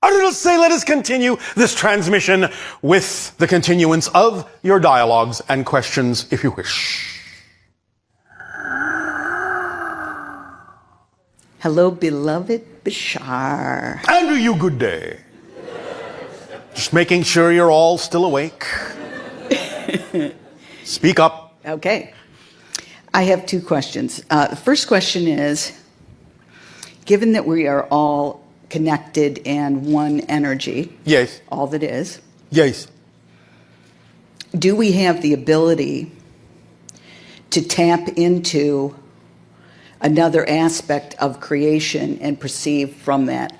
Let us continue this transmission with the continuance of your dialogues and questions, if you wish. Hello, beloved Bashar. And to you, good day. Just making sure you're all still awake. Speak up. Okay. I have two questions. The first question is, given that we are all connected and one energy, Yes. all that is, Yes. do we have the ability to tap into another aspect of creation and perceive from that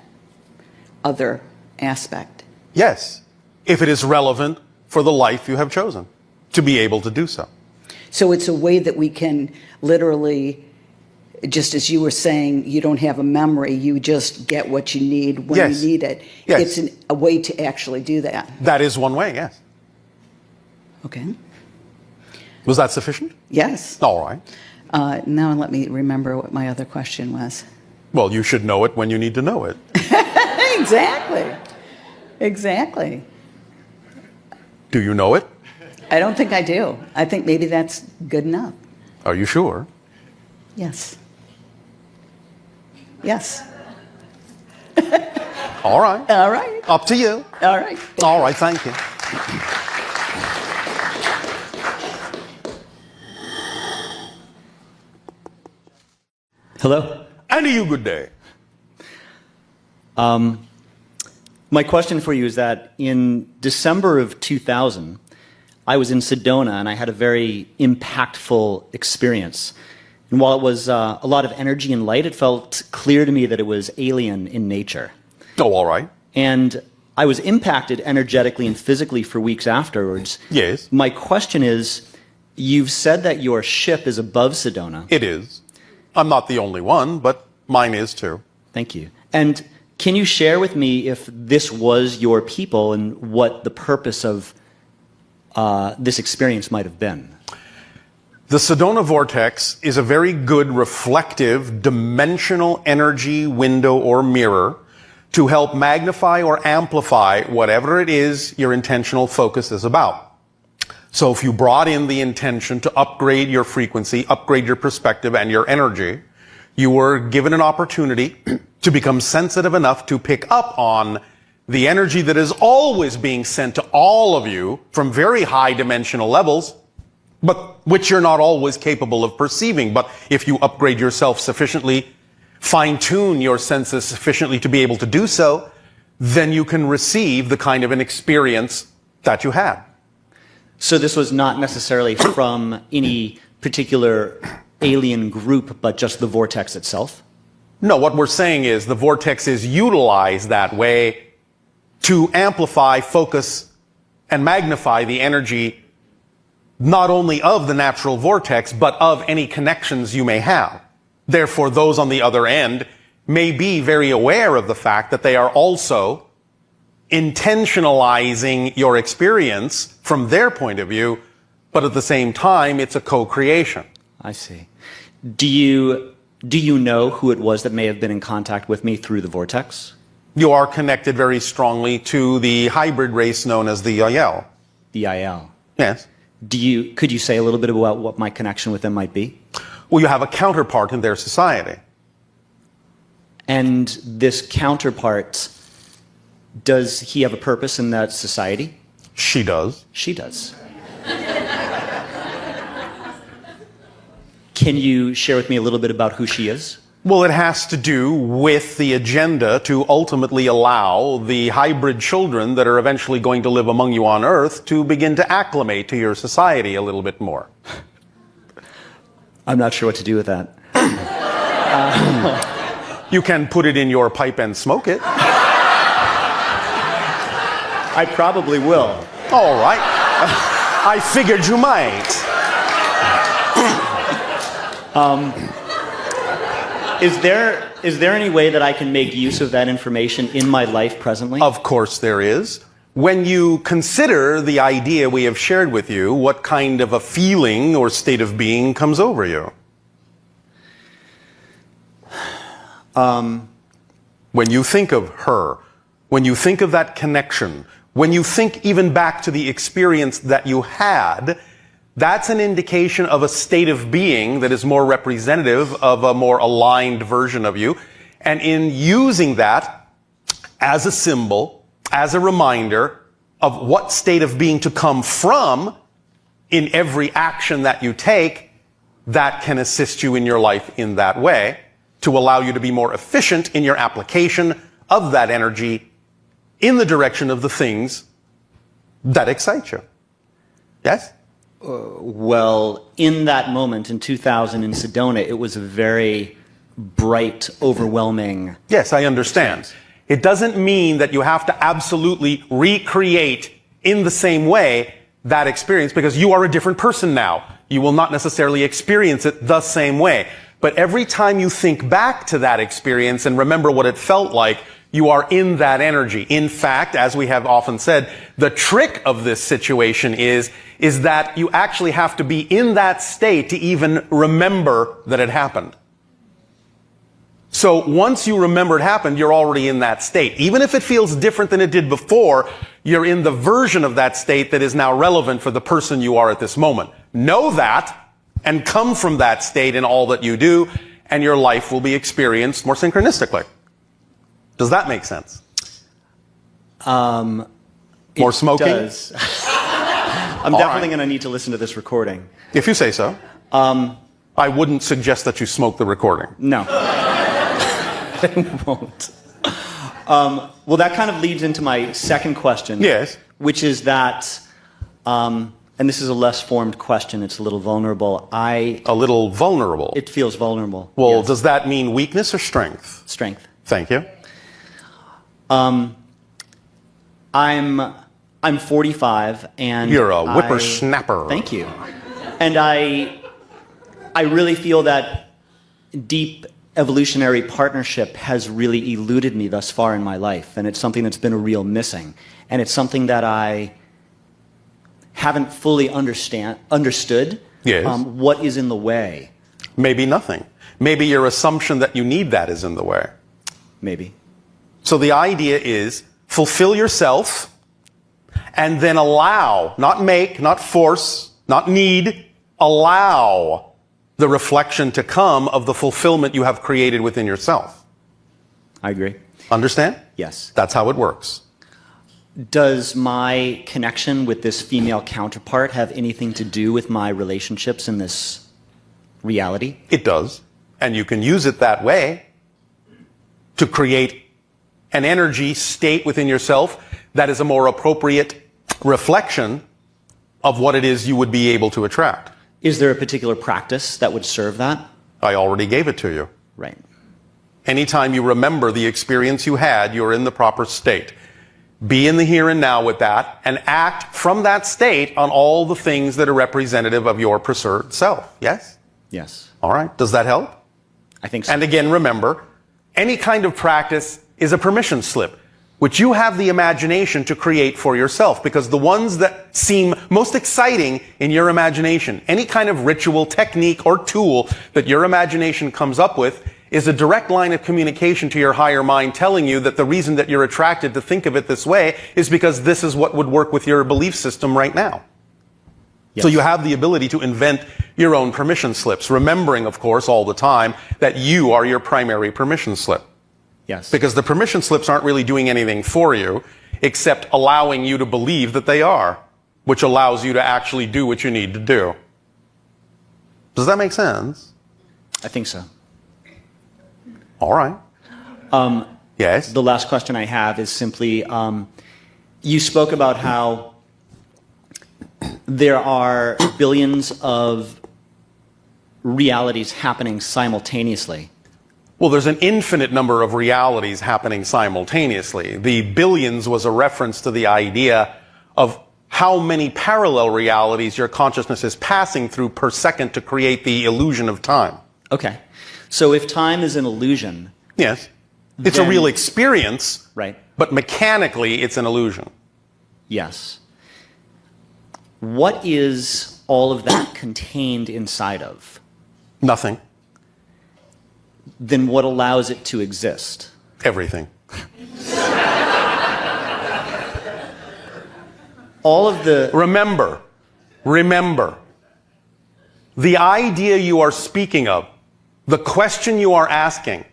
other aspect? Yes. If it is relevant for the life you have chosen, to be able to do so. So it's a way that we can literally, just as you were saying, you don't have a memory, you just get what you need when Yes. you need it. Yes. It's a way to actually do that. That is one way, yes. Okay. Was that sufficient? Yes. All right. Now let me remember what my other question was. Well, you should know it when you need to know it. Exactly. Exactly. Do you know it? I don't think I do. I think maybe that's good enough. Are you sure? Yes. Yes. All right. All right. Up to you. All right. All right, thank you. Hello. And to you, good day. My question for you is that in December of 2000, I was in Sedona and I had a very impactful experience. And while it was a lot of energy and light, it felt clear to me that it was alien in nature. Oh, all right. And I was impacted energetically and physically for weeks afterwards. Yes. My question is, you've said that your ship is above Sedona. It is. I'm not the only one, but mine is too. Thank you. And can you share with me if this was your people and what the purpose of this experience might have been? The Sedona vortex is a very good reflective dimensional energy window or mirror to help magnify or amplify whatever it is your intentional focus is about. So if you brought in the intention to upgrade your frequency, upgrade your perspective and your energy, you were given an opportunity to become sensitive enough to pick up on the energy that is always being sent to all of you from very high dimensional levels, but which you're not always capable of perceiving. But if you upgrade yourself sufficiently, fine-tune your senses sufficiently to be able to do so, then you can receive the kind of an experience that you had. So this was not necessarily from any particular alien group, but just the vortex itself? No, what we're saying is the vortex is utilized that way to amplify, focus, and magnify the energy not only of the natural vortex, but of any connections you may have. Therefore, those on the other end may be very aware of the fact that they are also intentionalizing your experience from their point of view, but at the same time, it's a co-creation. I see. Do you know who it was that may have been in contact with me through the vortex? You are connected very strongly to the hybrid race known as the Yael. The IL. Yes. Could you say a little bit about what my connection with them might be? Well, you have a counterpart in their society. And this counterpart, does he have a purpose in that society? She does. She does. Can you share with me a little bit about who she is? Well, it has to do with the agenda to ultimately allow the hybrid children that are eventually going to live among you on Earth to begin to acclimate to your society a little bit more. I'm not sure what to do with that. You can put it in your pipe and smoke it. I probably will. All right. I figured you might. Is there any way that I can make use of that information in my life presently? Of course there is. When you consider the idea we have shared with you, what kind of a feeling or state of being comes over you? When you think of her, when you think of that connection, when you think even back to the experience that you had, that's an indication of a state of being that is more representative of a more aligned version of you. And in using that as a symbol, as a reminder of what state of being to come from in every action that you take, that can assist you in your life in that way to allow you to be more efficient in your application of that energy in the direction of the things that excite you. Yes? Well, in that moment in 2000 in Sedona, it was a very bright, overwhelming... Yes, I understand. It doesn't mean that you have to absolutely recreate in the same way that experience, because you are a different person now. You will not necessarily experience it the same way. But every time you think back to that experience and remember what it felt like, you are in that energy. In fact, as we have often said, the trick of this situation is that you actually have to be in that state to even remember that it happened. So once you remember it happened, you're already in that state. Even if it feels different than it did before, you're in the version of that state that is now relevant for the person you are at this moment. Know that and come from that state in all that you do, and your life will be experienced more synchronistically. Does that make sense? More smoking? It does. I'm definitely going to need to listen to this recording. If you say so. I wouldn't suggest that you smoke the recording. No. I won't. Well, that kind of leads into my second question. Yes. Which is that, and this is a less formed question, it's a little vulnerable. A little vulnerable? It feels vulnerable. Well, yes. Does that mean weakness or strength? Strength. Thank you. I'm 45 and you're a whippersnapper. Thank you. And I really feel that deep evolutionary partnership has really eluded me thus far in my life, and it's something that's been a real missing, and it's something that I haven't fully understood. Yes. What is in the way? Maybe nothing. Maybe your assumption that you need that is in the way. Maybe. So the idea is fulfill yourself and then allow, not make, not force, not need, allow the reflection to come of the fulfillment you have created within yourself. I agree. Understand? Yes. That's how it works. Does my connection with this female counterpart have anything to do with my relationships in this reality? It does. And you can use it that way to create an energy state within yourself that is a more appropriate reflection of what it is you would be able to attract. Is there a particular practice that would serve that? I already gave it to you. Right. Anytime you remember the experience you had, you're in the proper state. Be in the here and now with that, and act from that state on all the things that are representative of your preserved self. Yes? Yes. All right. Does that help? I think so. And again, remember, any kind of practice is a permission slip, which you have the imagination to create for yourself, because the ones that seem most exciting in your imagination, any kind of ritual, technique, or tool that your imagination comes up with, is a direct line of communication to your higher mind telling you that the reason that you're attracted to think of it this way is because this is what would work with your belief system right now. Yes. So you have the ability to invent your own permission slips, remembering, of course, all the time that you are your primary permission slip. Yes. Because the permission slips aren't really doing anything for you except allowing you to believe that they are, which allows you to actually do what you need to do. Does that make sense? I think so. All right. Yes? The last question I have is simply, you spoke about how there are billions of realities happening simultaneously. Well, there's an infinite number of realities happening simultaneously. The billions was a reference to the idea of how many parallel realities your consciousness is passing through per second to create the illusion of time. Okay. So if time is an illusion... Yes. It's a real experience. Right. But mechanically, it's an illusion. Yes. What is all of that contained inside of? Nothing. Then what allows it to exist? Everything. all of the... Remember, the idea you are speaking of, the question you are asking,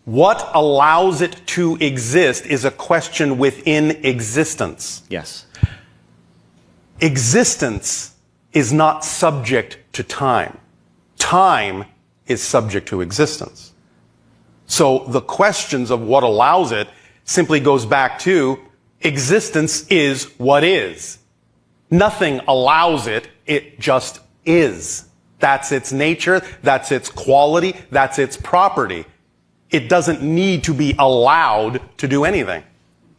what allows it to exist is a question within existence. Yes. Existence is not subject to time. Time is subject to existence. So the questions of what allows it simply goes back to existence is what is. Nothing allows it, it just is. That's its nature, that's its quality, that's its property. It doesn't need to be allowed to do anything.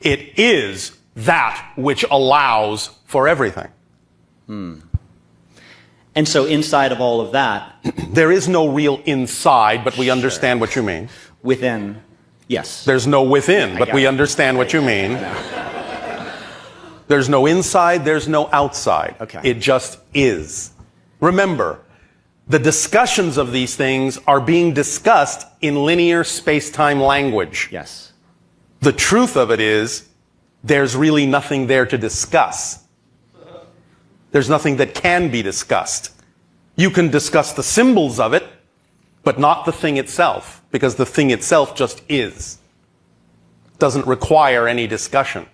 It is that which allows for everything. And so inside of all of that... There is no real inside, but we understand what you mean. Within, yes. There's no within, but we understand what you mean. There's no inside, there's no outside. Okay. It just is. Remember, the discussions of these things are being discussed in linear space-time language. Yes. The truth of it is, there's really nothing there to discuss. There's nothing that can be discussed. You can discuss the symbols of it, but not the thing itself, because the thing itself just is. Doesn't require any discussion.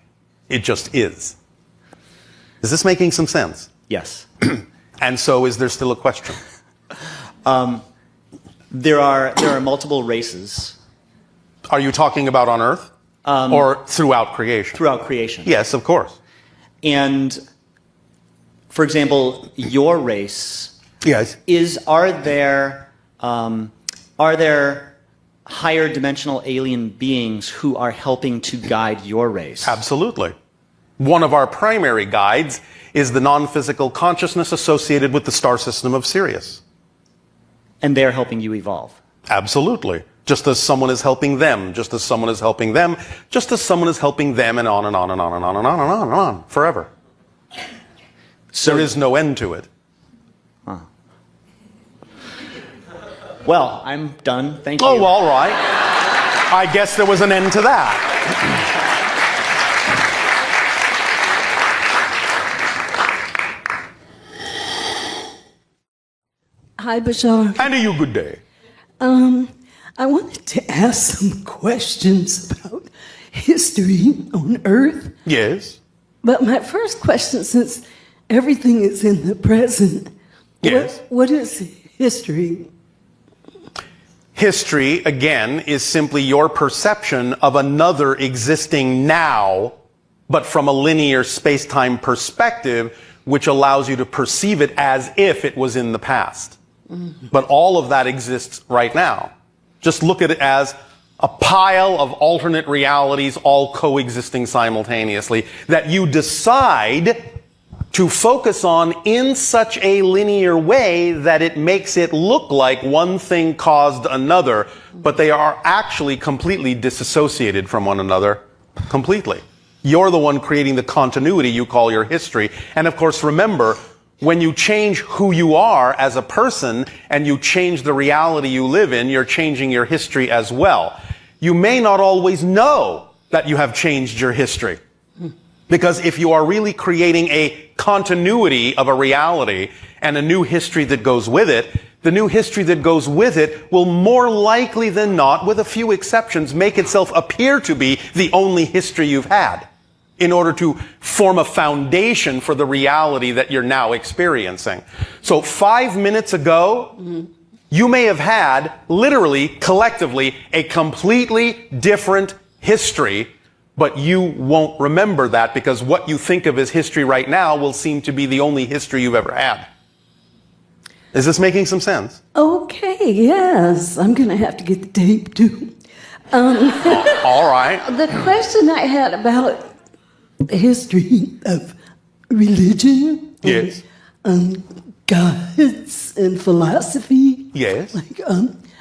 It just is. Is this making some sense? Yes. And so is there still a question? There are multiple races. Are you talking about on Earth? Or throughout creation? Throughout creation. Yes, of course. And, for example, your race... Yes. Are there higher dimensional alien beings who are helping to guide your race? Absolutely. One of our primary guides is the non-physical consciousness associated with the star system of Sirius. And they're helping you evolve? Absolutely. Just as someone is helping them, just as someone is helping them, just as someone is helping them, and on and on and on and on and on and on and on, forever. So there is no end to it. Well, I'm done. Thank you. Oh, all right. I guess there was an end to that. Hi, Bashar. And to you, good day. I wanted to ask some questions about history on Earth. Yes. But my first question, since everything is in the present, Yes. what is history? History, again, is simply your perception of another existing now, but from a linear space-time perspective, which allows you to perceive it as if it was in the past. Mm-hmm. But all of that exists right now. Just look at it as a pile of alternate realities all coexisting simultaneously that you decide to focus on in such a linear way that it makes it look like one thing caused another, but they are actually completely disassociated from one another, completely. You're the one creating the continuity you call your history. And of course, remember, when you change who you are as a person and you change the reality you live in, you're changing your history as well. You may not always know that you have changed your history. Because if you are really creating a continuity of a reality and a new history that goes with it, the new history that goes with it will more likely than not, with a few exceptions, make itself appear to be the only history you've had in order to form a foundation for the reality that you're now experiencing. So 5 minutes ago, you may have had, literally, collectively, a completely different history, but you won't remember that because what you think of as history right now will seem to be the only history you've ever had. Is this making some sense? Okay, yes. I'm going to have to get the tape, too. All right. The question I had about the history of religion, Yes. gods and philosophy. Yes. Like,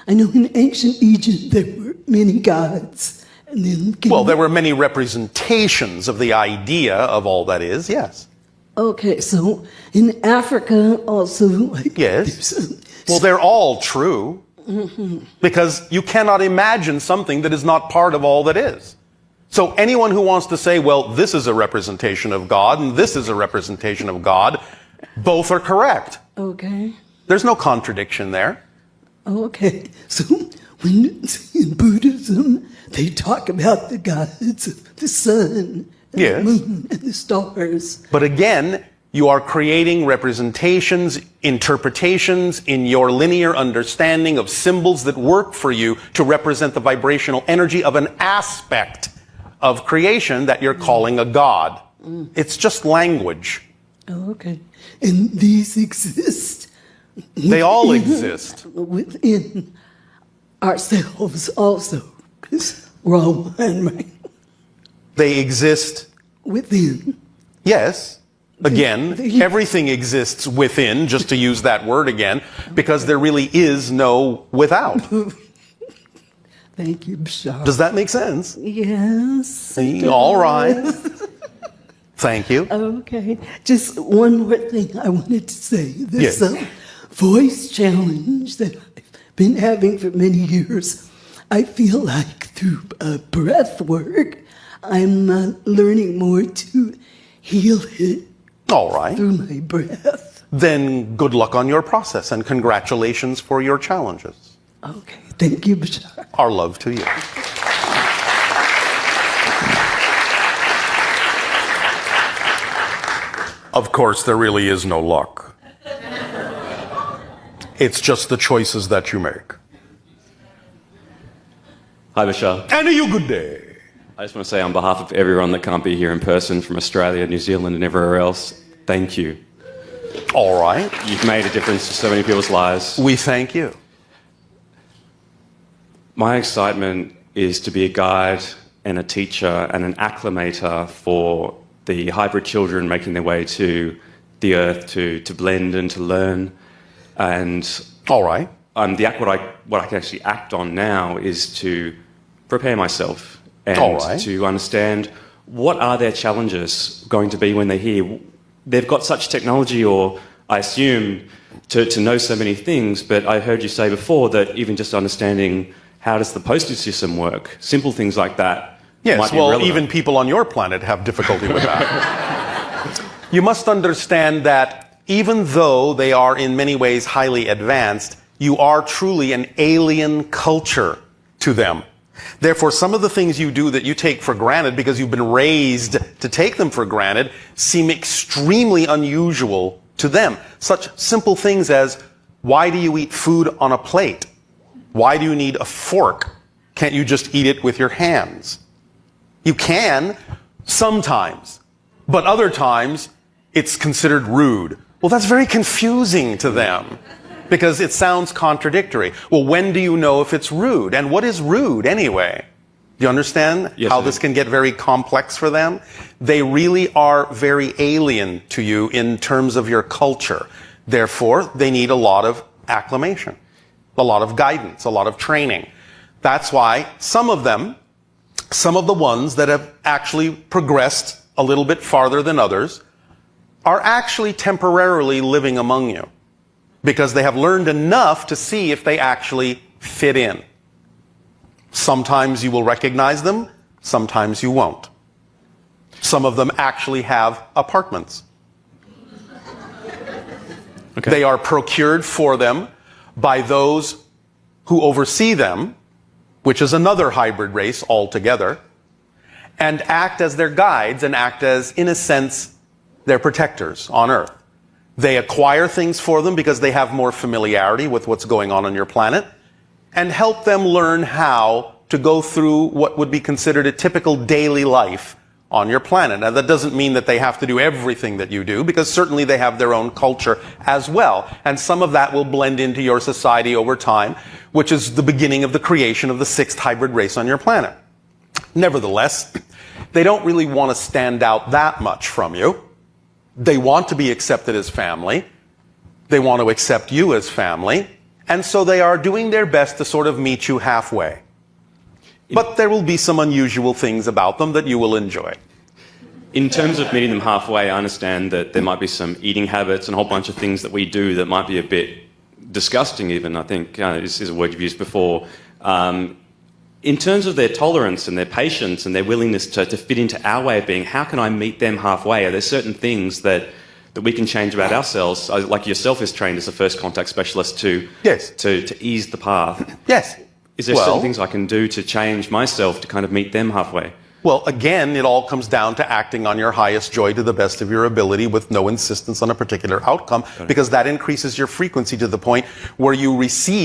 I know in ancient Egypt there were many gods. And then Well, there were many representations of the idea of all that is, yes. Okay, so in Africa also, like, Yes. there's, Well, they're all true. Because you cannot imagine something that is not part of all that is. So anyone who wants to say, well, this is a representation of God and this is a representation of God, both are correct. Okay. There's no contradiction there. Okay. So when in Buddhism, they talk about the gods of the sun and Yes. the moon and the stars. But again, you are creating representations, interpretations in your linear understanding of symbols that work for you to represent the vibrational energy of an aspect of creation that you're calling a god. It's just language. Oh, okay. And these exist. They all exist. Within ourselves also. Because we're all one, right? They exist, Within. yes. Again, The- everything exists within, just to use that word again, because there really is no without. Thank you, Bashar. Does that make sense? Yes. it All right. does. Thank you. Okay. Just one more thing I wanted to say. This Yes. voice challenge that I've been having for many years, I feel like through breath work, I'm learning more to heal it All right. through my breath. Then good luck on your process and congratulations for your challenges. Okay. Thank you, Bashar. Our love to you. Of course, there really is no luck. It's just the choices that you make. Hi, Bashar. And you good day. I just want to say on behalf of everyone that can't be here in person from Australia, New Zealand and everywhere else, thank you. All right. You've made a difference to so many people's lives. We thank you. My excitement is to be a guide and a teacher and an acclimator for the hybrid children making their way to the earth to blend and to learn. And All right. what I can actually act on now is to prepare myself and All right. to understand what are their challenges going to be when they're here. They've got such technology, or I assume, to know so many things, but I heard you say before that even just understanding how does the postage system work, simple things like that Yes, might be well, relevant. even people on your planet have difficulty with that. You must understand that even though they are in many ways highly advanced, you are truly an alien culture to them. Therefore, some of the things you do that you take for granted because you've been raised to take them for granted seem extremely unusual to them. Such simple things as, why do you eat food on a plate? Why do you need a fork? Can't you just eat it with your hands? You can, sometimes, but other times it's considered rude. Well, that's very confusing to them because it sounds contradictory. Well, when do you know if it's rude? And what is rude anyway? Do you understand Yes, how I this do. can get very complex for them? They really are very alien to you in terms of your culture. Therefore, they need a lot of acclimation, a lot of guidance, a lot of training. That's why some of them, some of the ones that have actually progressed a little bit farther than others, are actually temporarily living among you because they have learned enough to see if they actually fit in. Sometimes you will recognize them, sometimes you won't. Some of them actually have apartments. Okay. They are procured for them by those who oversee them, which is another hybrid race altogether, and act as their guides and act as, in a sense, their protectors on Earth. They acquire things for them because they have more familiarity with what's going on your planet, and help them learn how to go through what would be considered a typical daily life on your planet. Now, that doesn't mean that they have to do everything that you do, because certainly they have their own culture as well. And some of that will blend into your society over time, which is the beginning of the creation of the sixth hybrid race on your planet. Nevertheless, they don't really want to stand out that much from you. They want to be accepted as family. They want to accept you as family. And so they are doing their best to sort of meet you halfway. But there will be some unusual things about them that you will enjoy. In terms of meeting them halfway, I understand that there might be some eating habits and a whole bunch of things that we do that might be a bit disgusting even, I think. This is a word you've used before. in terms of their tolerance and their patience and their willingness to fit into our way of being, how can I meet them halfway? Are there certain things that we can change about ourselves, like yourself is trained as a first contact specialist to ease the path? Yes. Is there certain things I can do to change myself to kind of meet them halfway? Well, again, it all comes down to acting on your highest joy to the best of your ability with no insistence on a particular outcome, because that increases your frequency to the point where you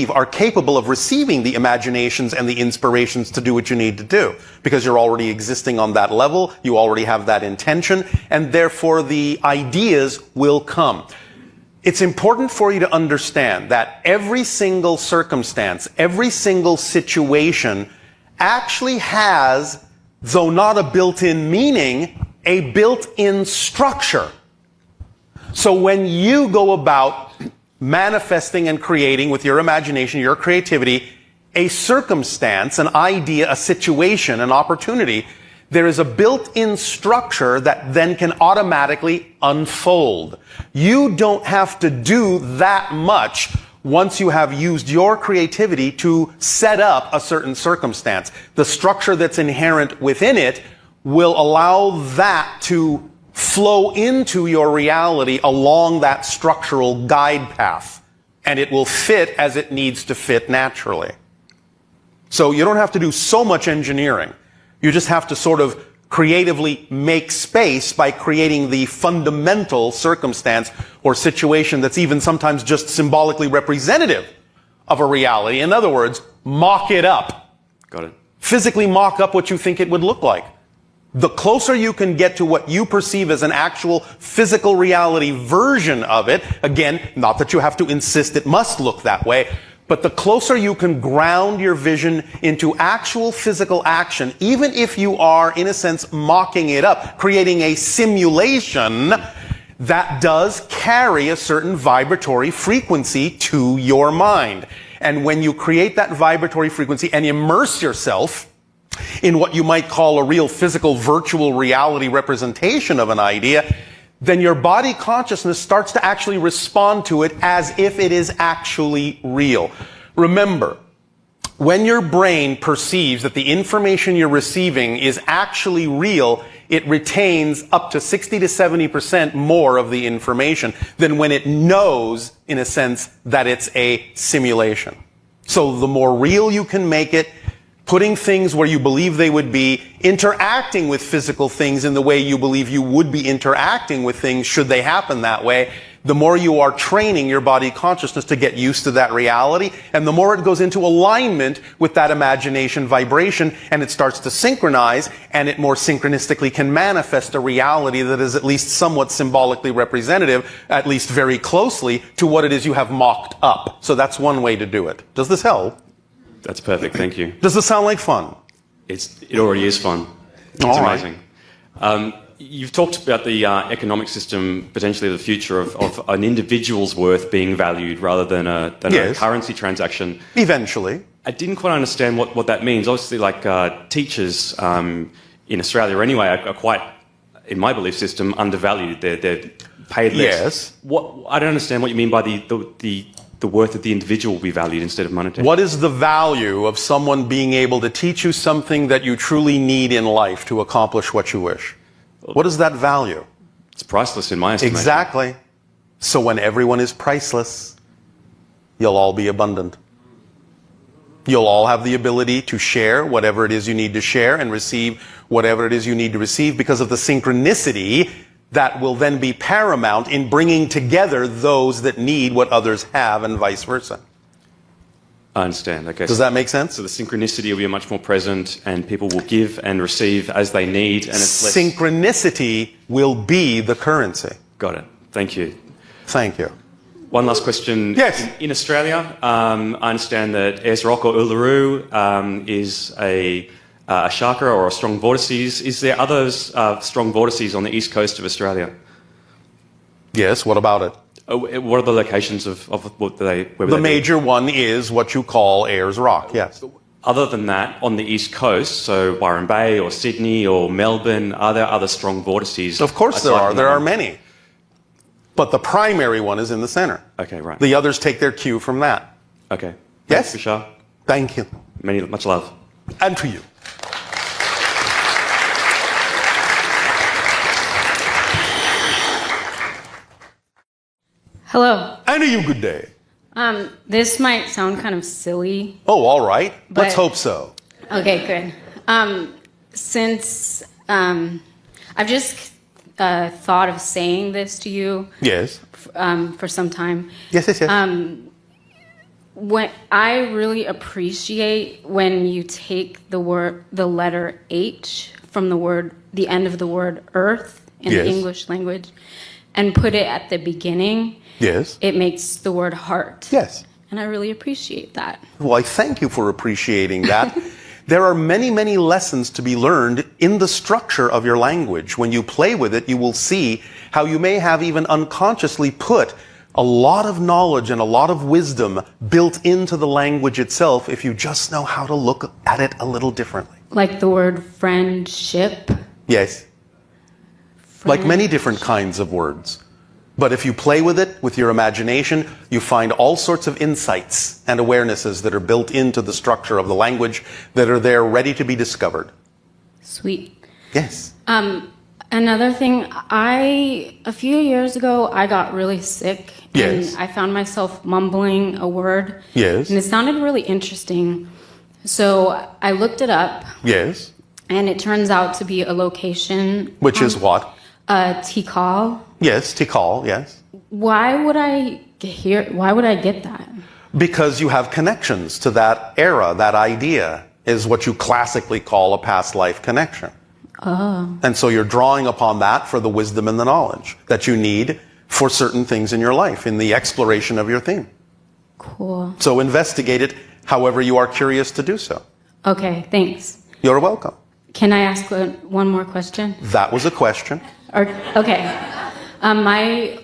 are capable of receiving the imaginations and the inspirations to do what you need to do, because you're already existing on that level, you already have that intention, and therefore the ideas will come. It's important for you to understand that every single circumstance, every single situation actually has, though not a built-in meaning, a built-in structure. So when you go about manifesting and creating with your imagination, your creativity, a circumstance, an idea, a situation, an opportunity, there is a built-in structure that then can automatically unfold. You don't have to do that much once you have used your creativity to set up a certain circumstance. The structure that's inherent within it will allow that to flow into your reality along that structural guide path. And it will fit as it needs to fit naturally. So you don't have to do so much engineering. You just have to sort of creatively make space by creating the fundamental circumstance or situation that's even sometimes just symbolically representative of a reality. In other words, mock it up. Got it. Physically mock up what you think it would look like. The closer you can get to what you perceive as an actual physical reality version of it, again, not that you have to insist it must look that way, but the closer you can ground your vision into actual physical action, even if you are, in a sense, mocking it up, creating a simulation that does carry a certain vibratory frequency to your mind. And when you create that vibratory frequency and immerse yourself in what you might call a real physical virtual reality representation of an idea, then your body consciousness starts to actually respond to it as if it is actually real. Remember, when your brain perceives that the information you're receiving is actually real, it retains up to 60 to 70% more of the information than when it knows, in a sense, that it's a simulation. So the more real you can make it, putting things where you believe they would be, interacting with physical things in the way you believe you would be interacting with things should they happen that way, the more you are training your body consciousness to get used to that reality, and the more it goes into alignment with that imagination vibration, and it starts to synchronize, and it more synchronistically can manifest a reality that is at least somewhat symbolically representative, at least very closely, to what it is you have mocked up. So that's one way to do it. Does this help? That's perfect, thank you. Does this sound like fun? It already is fun. It's amazing. You've talked about the economic system, potentially the future of an individual's worth being valued rather than a currency transaction. Eventually. I didn't quite understand what that means. Obviously, like teachers in Australia anyway are quite, in my belief system, undervalued. They're paid less. Yes. I don't understand what you mean by the worth of the individual will be valued instead of monetary. What is the value of someone being able to teach you something that you truly need in life to accomplish what you wish? What is that value? It's priceless in my estimation. Exactly. So when everyone is priceless, you'll all be abundant. You'll all have the ability to share whatever it is you need to share and receive whatever it is you need to receive because of the synchronicity that will then be paramount in bringing together those that need what others have and vice versa. I understand. Okay. Does that make sense? So the synchronicity will be much more present and people will give and receive as they need. And it's less... Synchronicity will be the currency. Got it. Thank you. Thank you. One last question. Yes. In Australia, I understand that Ayers Rock or Uluru is a chakra or a strong vortices. Is there others strong vortices on the east coast of Australia? Yes, what about it? What are the locations of what where the major one is what you call Ayers Rock, yes. Other than that, on the east coast, so Byron Bay or Sydney or Melbourne, are there other strong vortices? Of course there are. There are many. But the primary one is in the center. Okay, right. The others take their cue from that. Okay. Yes? Thanks, Bashar. Thank you. Much love. And to you. Hello. And to you, good day. This might sound kind of silly. Oh, all right. Let's But- hope so. Okay, good. Since I've just thought of saying this to you Yes. for some time. Yes, yes, yes. When I really appreciate when you take the letter H from the end of the word earth in Yes. the English language, and put it at the beginning. Yes. It makes the word heart. Yes. And I really appreciate that. Well, I thank you for appreciating that. There are many, many lessons to be learned in the structure of your language. When you play with it, you will see how you may have even unconsciously put a lot of knowledge and a lot of wisdom built into the language itself if you just know how to look at it a little differently. Like the word friendship. Yes. Like many different kinds of words. But if you play with it, with your imagination, you find all sorts of insights and awarenesses that are built into the structure of the language that are there ready to be discovered. Sweet. Yes. Another thing, a few years ago, I got really sick. Yes. And I found myself mumbling a word. Yes. And it sounded really interesting. So I looked it up, Yes. and it turns out to be a location. Which is what? Tikal. Yes, Tikal, yes. Why would I get that? Because you have connections to that era, that idea is what you classically call a past life connection. Oh. And so you're drawing upon that for the wisdom and the knowledge that you need for certain things in your life, in the exploration of your theme. Cool. So investigate it however you are curious to do so. Okay, thanks. You're welcome. Can I ask one more question? That was a question. Okay. My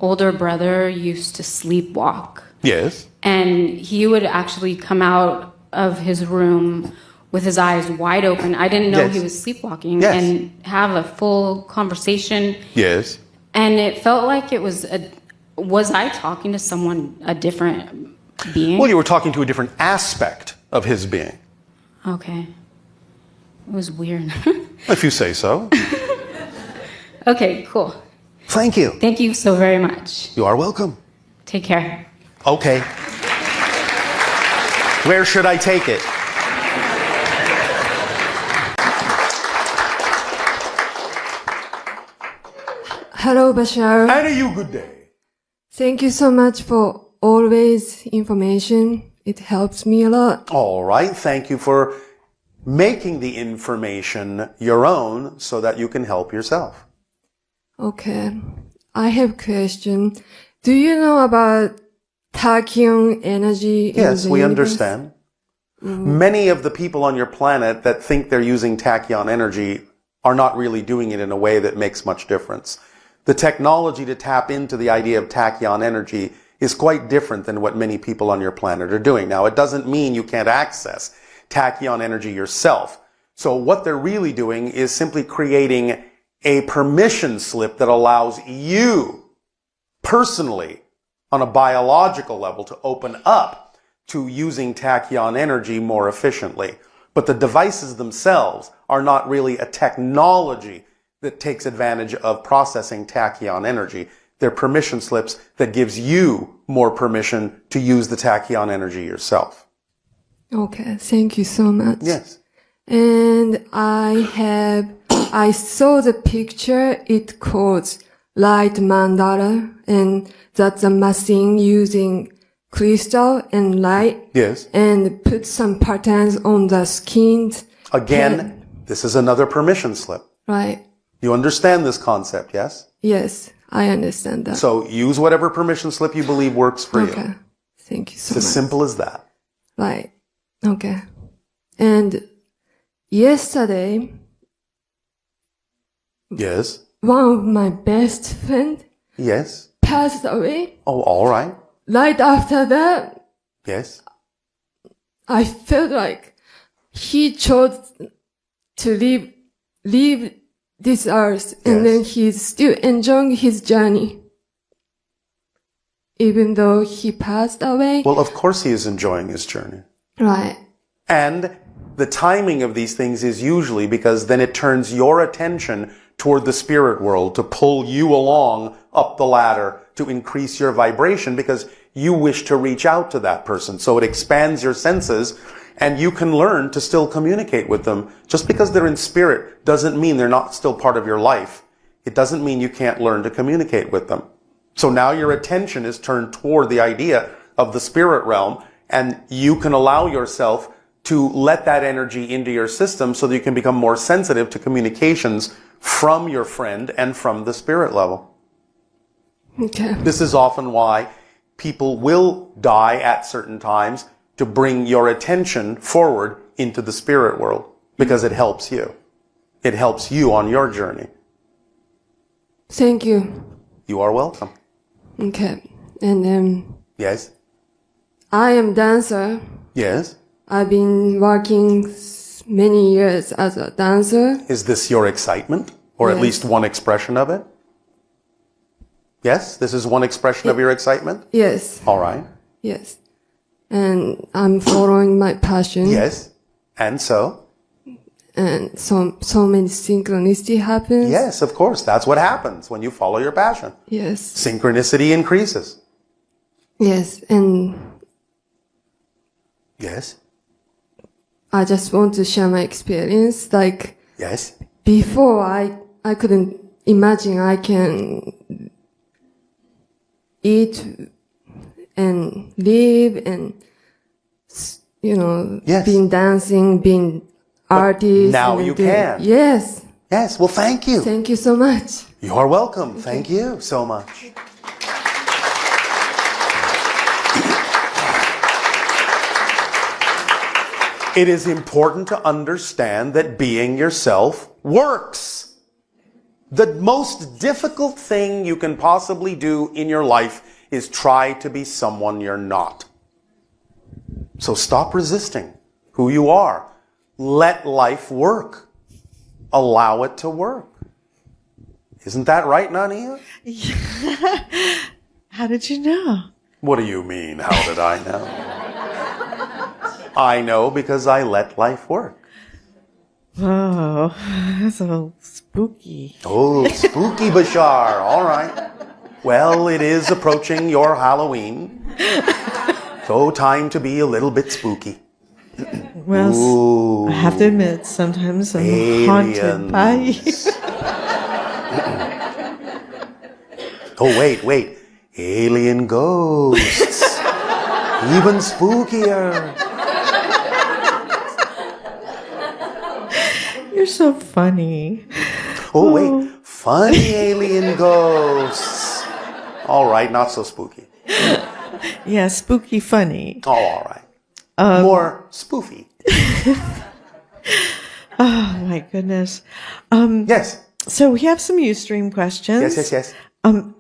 older brother used to sleepwalk. Yes. And he would actually come out of his room with his eyes wide open. I didn't know Yes. he was sleepwalking. Yes. And have a full conversation. Yes. And it felt like it was I talking to someone, a different being? Well, you were talking to a different aspect of his being, Okay. It was weird. if you say so. Okay, cool. Thank you. Thank you so very much. You are welcome. Take care. Okay. Where should I take it? Hello, Bashar. And you good day. Thank you so much for always information. It helps me a lot. All right. Thank you for making the information your own so that you can help yourself. Okay. I have a question. Do you know about tachyon energy? in Yes, the we universe? understand. Many of the people on your planet that think they're using tachyon energy are not really doing it in a way that makes much difference. The technology to tap into the idea of tachyon energy is quite different than what many people on your planet are doing. Now, it doesn't mean you can't access tachyon energy yourself. So what they're really doing is simply creating a permission slip that allows you personally on a biological level to open up to using tachyon energy more efficiently. But the devices themselves are not really a technology that takes advantage of processing tachyon energy. They're permission slips that gives you more permission to use the tachyon energy yourself. Okay. Thank you so much. Yes. And I saw the picture. It calls light mandala, and that's a machine using crystal and light. Yes. And put some patterns on the skin. Again, this is another permission slip. Right. You understand this concept, yes? Yes, I understand that. So use whatever permission slip you believe works for Okay. you. Thank you so It's as much. simple as that. Right. Okay. And yesterday, Yes. one of my best friend Yes. passed away. Oh, all right. Right after that, Yes. I felt like he chose to leave this earth, and Yes. then he's still enjoying his journey. Even though he passed away. Well, of course he is enjoying his journey. Right. And the timing of these things is usually because then it turns your attention toward the spirit world to pull you along up the ladder to increase your vibration because you wish to reach out to that person. So it expands your senses and you can learn to still communicate with them. Just because they're in spirit doesn't mean they're not still part of your life. It doesn't mean you can't learn to communicate with them. So now your attention is turned toward the idea of the spirit realm, and you can allow yourself to let that energy into your system so that you can become more sensitive to communications from your friend and from the spirit level. Okay. This is often why people will die at certain times to bring your attention forward into the spirit world, because it helps you. It helps you on your journey. Thank you. You are welcome. Okay. And then Yes? I am dancer. Yes? I've been working many years as a dancer. Is this your excitement? Or at Yes. least one expression of it? Yes? This is one expression of your excitement? Yes. All right. Yes. And I'm following my passion. Yes? And so? And so many synchronicity happens. Yes, of course. That's what happens when you follow your passion. Yes. Synchronicity increases. Yes. And Yes? I just want to share my experience. Like Yes? before, I couldn't imagine I can eat and live and, Yes. being dancing, being artist. now and you then- can. Yes. Yes, well, thank you. Thank you so much. You are welcome. Thank you so much. It is important to understand that being yourself works. The most difficult thing you can possibly do in your life is try to be someone you're not. So stop resisting who you are. Let life work. Allow it to work. Isn't that right, Nania? How did you know? What do you mean, how did I know? I know because I let life work. Oh, that's a little spooky. Oh, spooky Bashar. All right. Well, it is approaching your Halloween. So time to be a little bit spooky. Well, Ooh. I have to admit, sometimes I'm haunted by you. Aliens. Oh, wait. Alien ghosts. Even spookier. You're so funny. Oh, wait. Funny alien ghosts. All right, not so spooky. Yeah, spooky funny. Oh, all right. More spoofy. Oh, my goodness. Yes. So we have some Ustream questions. Yes.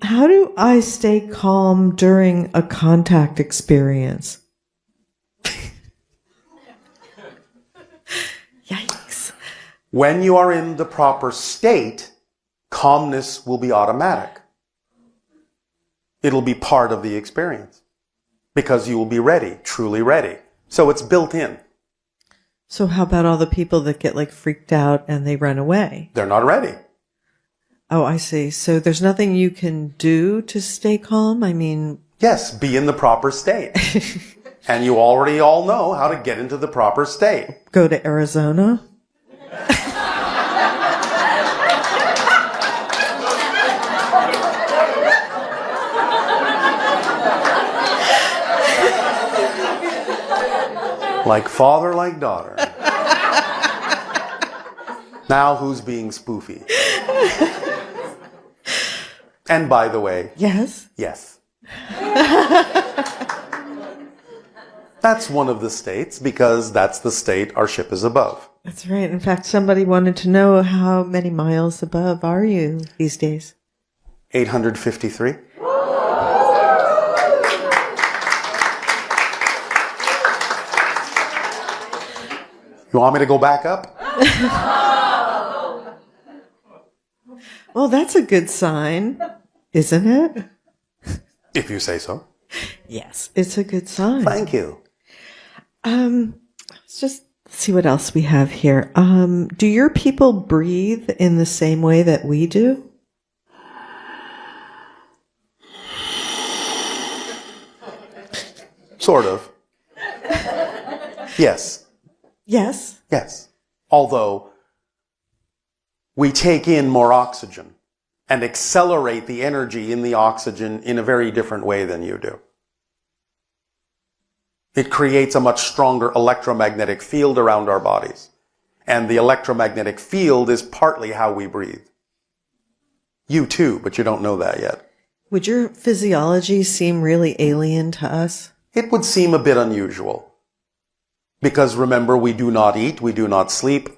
How do I stay calm during a contact experience? Yikes. When you are in the proper state, calmness will be automatic. It'll be part of the experience because you will be ready, truly ready. So it's built in. So how about all the people that get like freaked out and they run away? They're not ready. Oh, I see. So there's nothing you can do to stay calm? I mean... Yes, be in the proper state. And you already all know how to get into the proper state. Go to Arizona? Like father, like daughter. Now who's being spoofy? And by the way, Yes? yes. That's one of the states because that's the state our ship is above. That's right. In fact, somebody wanted to know how many miles above are you these days? 853. You want me to go back up? Well, that's a good sign, isn't it? If you say so. Yes, it's a good sign. Thank you. I was just Let's see what else we have here. Do your people breathe in the same way that we do? Sort of. Yes. Yes. Yes. Although we take in more oxygen and accelerate the energy in the oxygen in a very different way than you do. It creates a much stronger electromagnetic field around our bodies. And the electromagnetic field is partly how we breathe. You too, but you don't know that yet. Would your physiology seem really alien to us? It would seem a bit unusual. Because remember, we do not eat, we do not sleep.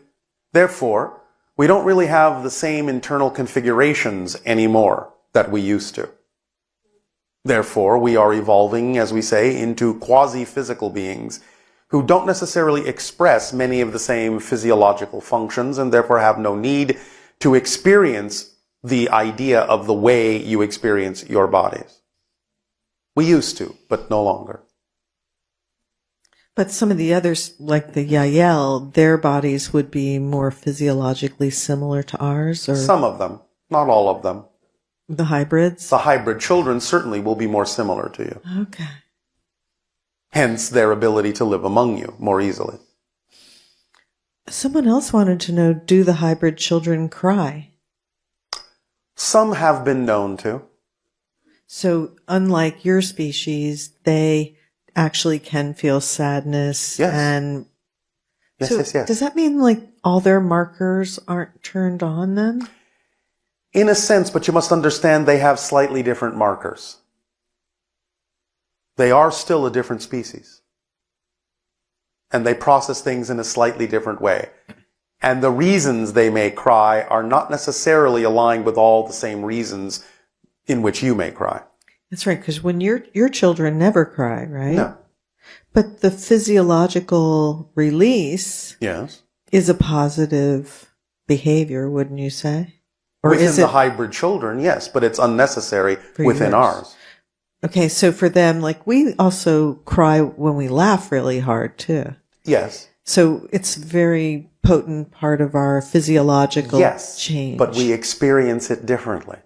Therefore, we don't really have the same internal configurations anymore that we used to. Therefore, we are evolving, as we say, into quasi-physical beings who don't necessarily express many of the same physiological functions and therefore have no need to experience the idea of the way you experience your bodies. We used to, but no longer. But some of the others, like the Yael, their bodies would be more physiologically similar to ours? Or Some of them, not all of them. the hybrids? The hybrid children certainly will be more similar to you. Okay. Hence their ability to live among you more easily. Someone else wanted to know, do the hybrid children cry? Some have been known to. So unlike your species, they actually can feel sadness. Yes. And Yes, so yes, yes. does that mean like all their markers aren't turned on then? In a sense, but you must understand they have slightly different markers. They are still a different species. And they process things in a slightly different way. And the reasons they may cry are not necessarily aligned with all the same reasons in which you may cry. That's right, because when your children never cry, right? No. But the physiological release Yes. is a positive behavior, wouldn't you say? Or Within is the it hybrid children, yes, but it's unnecessary For within yours. ours. okay? So for them, like we also cry when we laugh really hard too. Yes. So it's very potent part of our physiological Yes. change. But we experience it differently.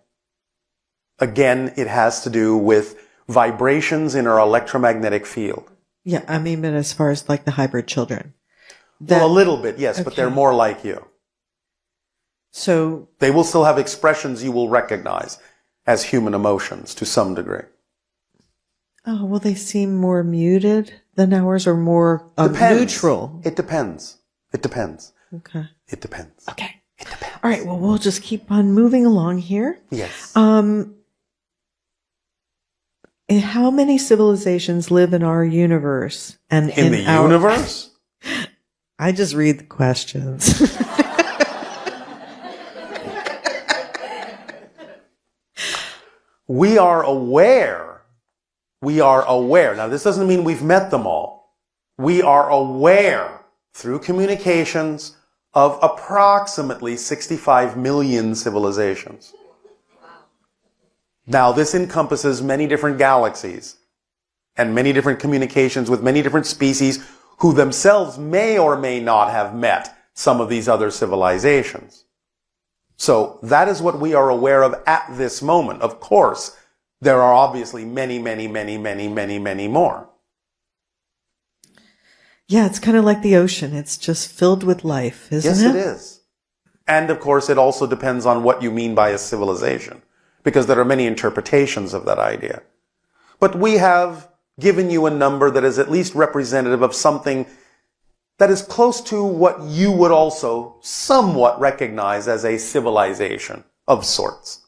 Again, it has to do with vibrations in our electromagnetic field. Yeah, I mean, but as far as like the hybrid children, Well, a little bit, yes, but they're Okay. more like you. so They will still have expressions you will recognize as human emotions to some degree. oh, well, they seem more muted than ours, or more Depends. neutral. It depends. It depends. Okay. It depends. Okay. All right. Well, we'll just keep on moving along here. Yes. And how many civilizations live in our universe? And In the our universe? I just read the questions. We are aware. We are aware. Now, this doesn't mean we've met them all. We are aware through communications of approximately 65 million civilizations. Now, this encompasses many different galaxies and many different communications with many different species who themselves may or may not have met some of these other civilizations. So that is what we are aware of at this moment. Of course, there are obviously many, many, many, many, many, many more. Yeah, it's kind of like the ocean. It's just filled with life, isn't Yes, it? it is. And of course, it also depends on what you mean by a civilization, because there are many interpretations of that idea. But we have given you a number that is at least representative of something that is close to what you would also somewhat recognize as a civilization of sorts.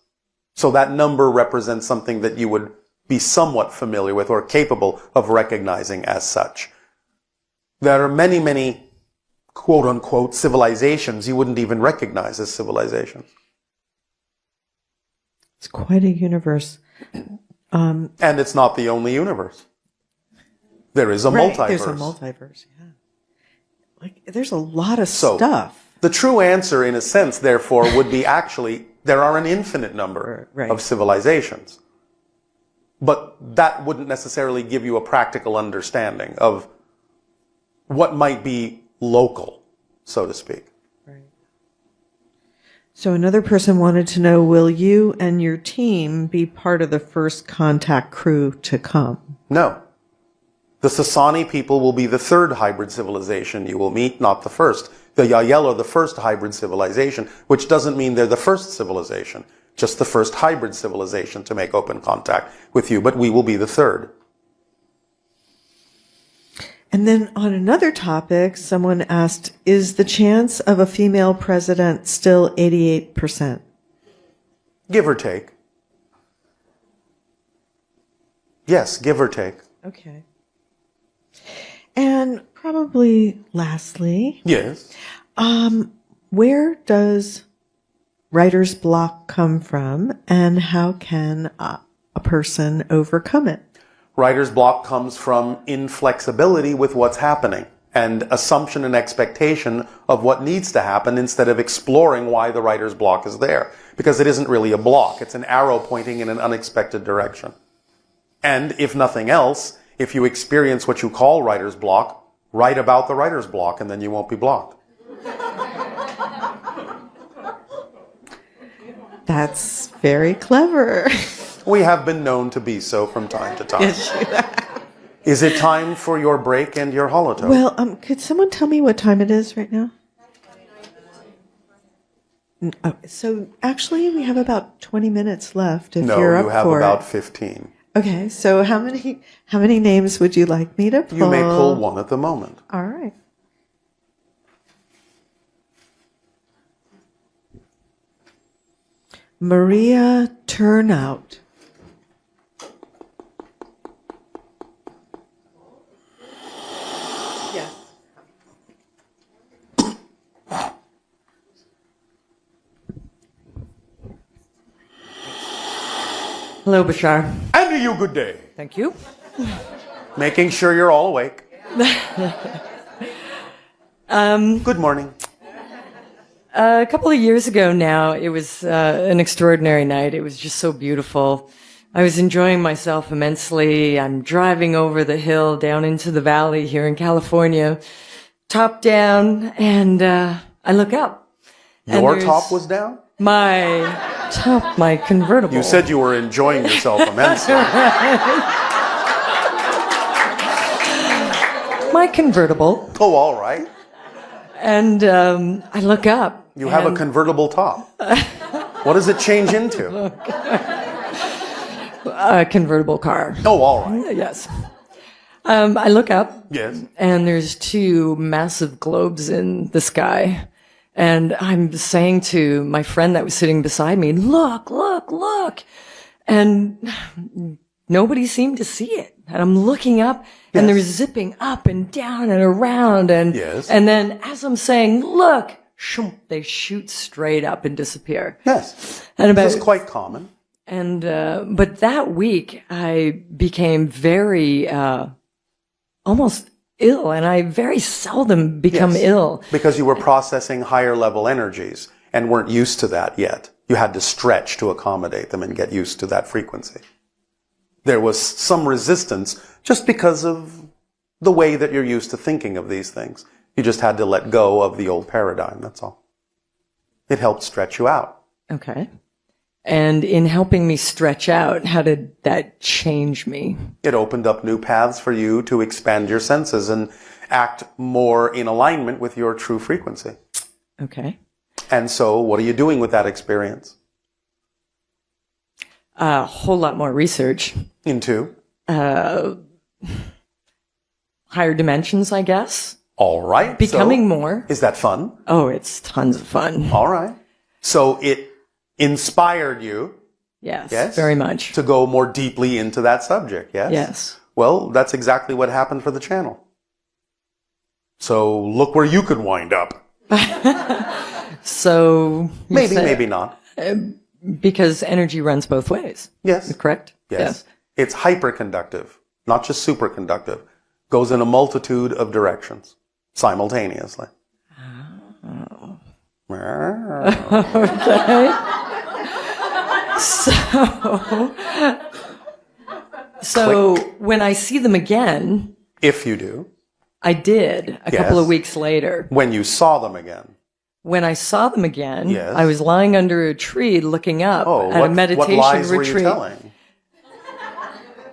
So that number represents something that you would be somewhat familiar with or capable of recognizing as such. There are many, many quote-unquote civilizations you wouldn't even recognize as civilizations. It's quite a universe. And it's not the only universe. There is a multiverse. There's a multiverse, yeah. Like, there's a lot of So, stuff. The true answer, in a sense, therefore, would be actually there are an infinite number Right. of civilizations. But that wouldn't necessarily give you a practical understanding of what might be local, so to speak. So another person wanted to know, will you and your team be part of the first contact crew to come? No. The Sasani people will be the third hybrid civilization you will meet, not the first. The Yael are the first hybrid civilization, which doesn't mean they're the first civilization, just the first hybrid civilization to make open contact with you, but we will be the third. And then on another topic, someone asked, is the chance of a female president still 88%? Give or take. Yes, give or take. Okay. And probably lastly, Yes. where does writer's block come from, and how can a person overcome it? Writer's block comes from inflexibility with what's happening and assumption and expectation of what needs to happen instead of exploring why the writer's block is there. Because it isn't really a block. It's an arrow pointing in an unexpected direction. And if nothing else, if you experience what you call writer's block, write about the writer's block and then you won't be blocked. That's very clever. We have been known to be so from time to time. Is it time for your break and your holotope? Well, could someone tell me what time it is right now? Oh, so actually, we have about 20 minutes left. If no, you're up you have for about it. 15. Okay, so how many names would you like me to pull? You may pull one at the moment. All right. Maria Turnout. Yes. Hello, Bashar. And to you, good day. Thank you. Making sure you're all awake. Good morning. A couple of years ago now, it was an extraordinary night. It was just so beautiful. I was enjoying myself immensely. I'm driving over the hill down into the valley here in California, top down, and I look up. Your top was down? My top, my convertible. You said you were enjoying yourself immensely. My convertible. Oh, all right. And I look up. You have a convertible top. What does it change into? A convertible car. Oh, all right. Yes. I look up. Yes. And there's two massive globes in the sky. And I'm saying to my friend that was sitting beside me, look, look, look. And nobody seemed to see it. And I'm looking up and they're zipping up and down and around. And, and then as I'm saying, look, shoom, they shoot straight up and disappear. Yes. And this is quite common. And, but that week I became very, almost ill, and I very seldom become ill. Because you were processing higher level energies and weren't used to that yet. You had to stretch to accommodate them and get used to that frequency. There was some resistance just because of the way that you're used to thinking of these things. You just had to let go of the old paradigm, that's all. It helped stretch you out. Okay. And in helping me stretch out, how did that change me? It opened up new paths for you to expand your senses and act more in alignment with your true frequency. Okay. And so, what are you doing with that experience? A whole lot more research. Into? Higher dimensions, I guess. All right. Becoming more. Is that fun? Oh, it's tons of fun. All right. So it inspired you. Yes, yes, very much. To go more deeply into that subject, yes? Yes. Well, that's exactly what happened for the channel. So look where you could wind up. So maybe, maybe not. Because energy runs both ways. Yes. Correct? Yes. It's hyperconductive, not just superconductive. Goes in a multitude of directions simultaneously. Oh. Okay. So when I see them again, if you do, I did a couple of weeks later. When you saw them again. When I saw them again, Yes. I was lying under a tree looking up at a meditation what lies retreat. were you telling?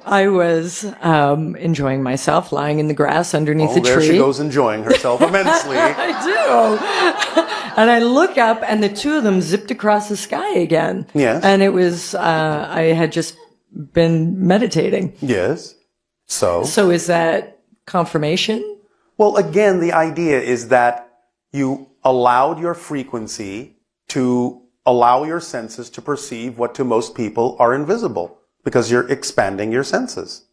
I was enjoying myself, lying in the grass underneath the tree. There she goes enjoying herself immensely. I do. And I look up, and the two of them zipped across the sky again. Yes. And it was, I had just been meditating. Yes. So? So is that confirmation? Well, again, the idea is that you allowed your frequency to allow your senses to perceive what to most people are invisible, because you're expanding your senses.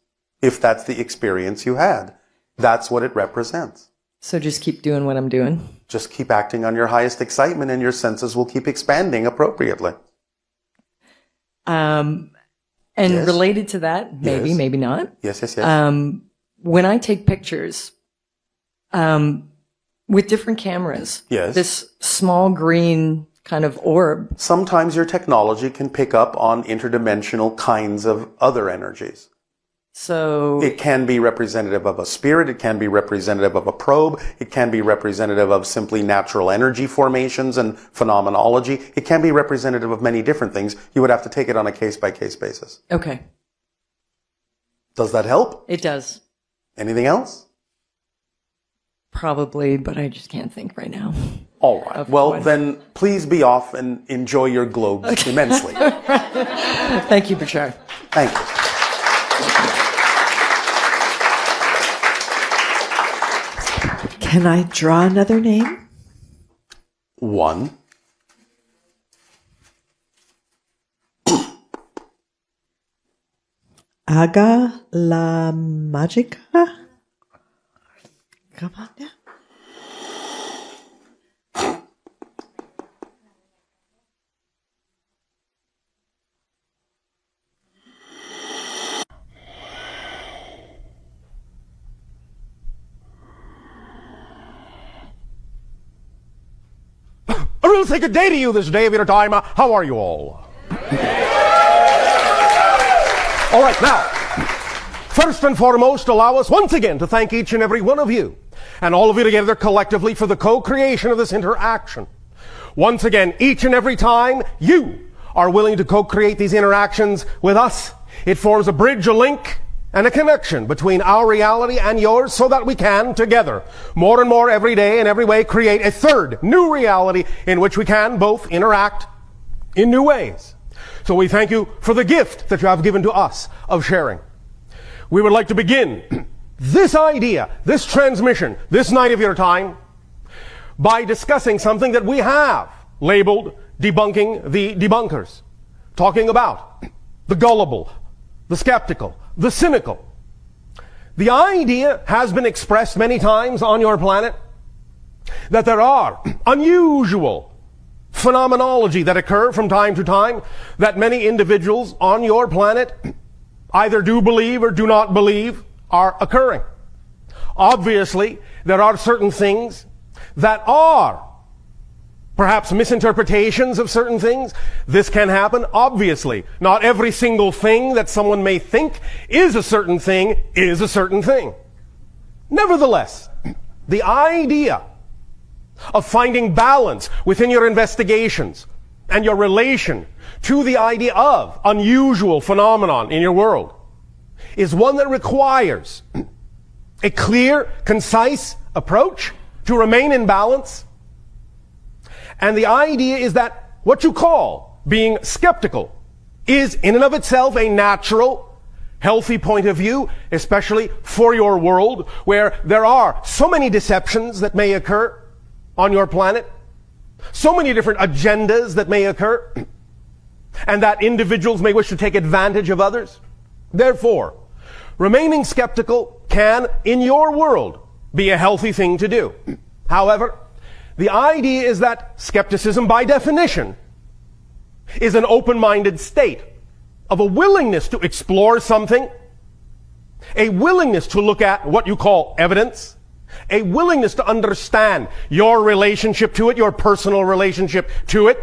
If that's the experience you had, that's what it represents. So just keep doing what I'm doing. Just keep acting on your highest excitement and your senses will keep expanding appropriately. And Yes. related to that, maybe, Yes. maybe not. Yes, yes, yes. When I take pictures, with different cameras, Yes. this small green kind of orb, Sometimes your technology can pick up on interdimensional kinds of other energies. so It can be representative of a spirit. It can be representative of a probe. It can be representative of simply natural energy formations and phenomenology. It can be representative of many different things. You would have to take it on a case-by-case basis. okay, Does that help? it does. Anything else? Probably, but I just can't think right now. All right. Of Well, course. then please be off and enjoy your globes immensely. Thank you, Bashar. Thank you. Can I draw another name? One. Aga la Magica? Come on now. A real say good day to you this day of your time. How are you all? All right, now, first and foremost, allow us once again to thank each and every one of you and all of you together collectively for the co-creation of this interaction. Once again, each and every time you are willing to co-create these interactions with us, it forms a bridge, a link, and a connection between our reality and yours so that we can, together, more and more every day in every way, create a third new reality in which we can both interact in new ways. So we thank you for the gift that you have given to us of sharing. We would like to begin this idea, this transmission, this night of your time, by discussing something that we have labeled debunking the debunkers, talking about the gullible, the skeptical, the cynical. The idea has been expressed many times on your planet that there are unusual phenomenology that occur from time to time that many individuals on your planet either do believe or do not believe are occurring. Obviously, there are certain things that are perhaps misinterpretations of certain things. This can happen. Obviously, not every single thing that someone may think is a certain thing is a certain thing. Nevertheless, the idea of finding balance within your investigations and your relation to the idea of unusual phenomenon in your world is one that requires a clear, concise approach to remain in balance. And the idea is that what you call being skeptical is in and of itself a natural, healthy point of view, especially for your world, where there are so many deceptions that may occur on your planet, so many different agendas that may occur, and that individuals may wish to take advantage of others. Therefore, remaining skeptical can, in your world, be a healthy thing to do. However, the idea is that skepticism, by definition, is an open-minded state of a willingness to explore something, a willingness to look at what you call evidence, a willingness to understand your relationship to it, your personal relationship to it,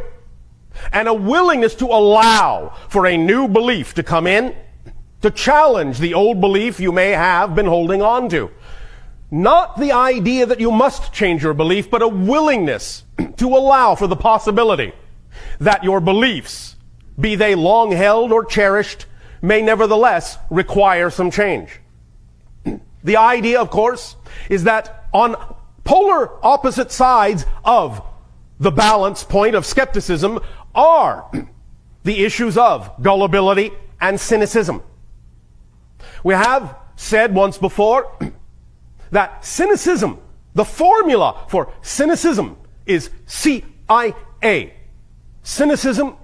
and a willingness to allow for a new belief to come in, to challenge the old belief you may have been holding on to. not the idea that you must change your belief, but a willingness to allow for the possibility that your beliefs, be they long held or cherished, may nevertheless require some change. The idea, of course, is that on polar opposite sides of the balance point of skepticism are the issues of gullibility and cynicism. We have said once before that cynicism, the formula for cynicism is CIA. Cynicism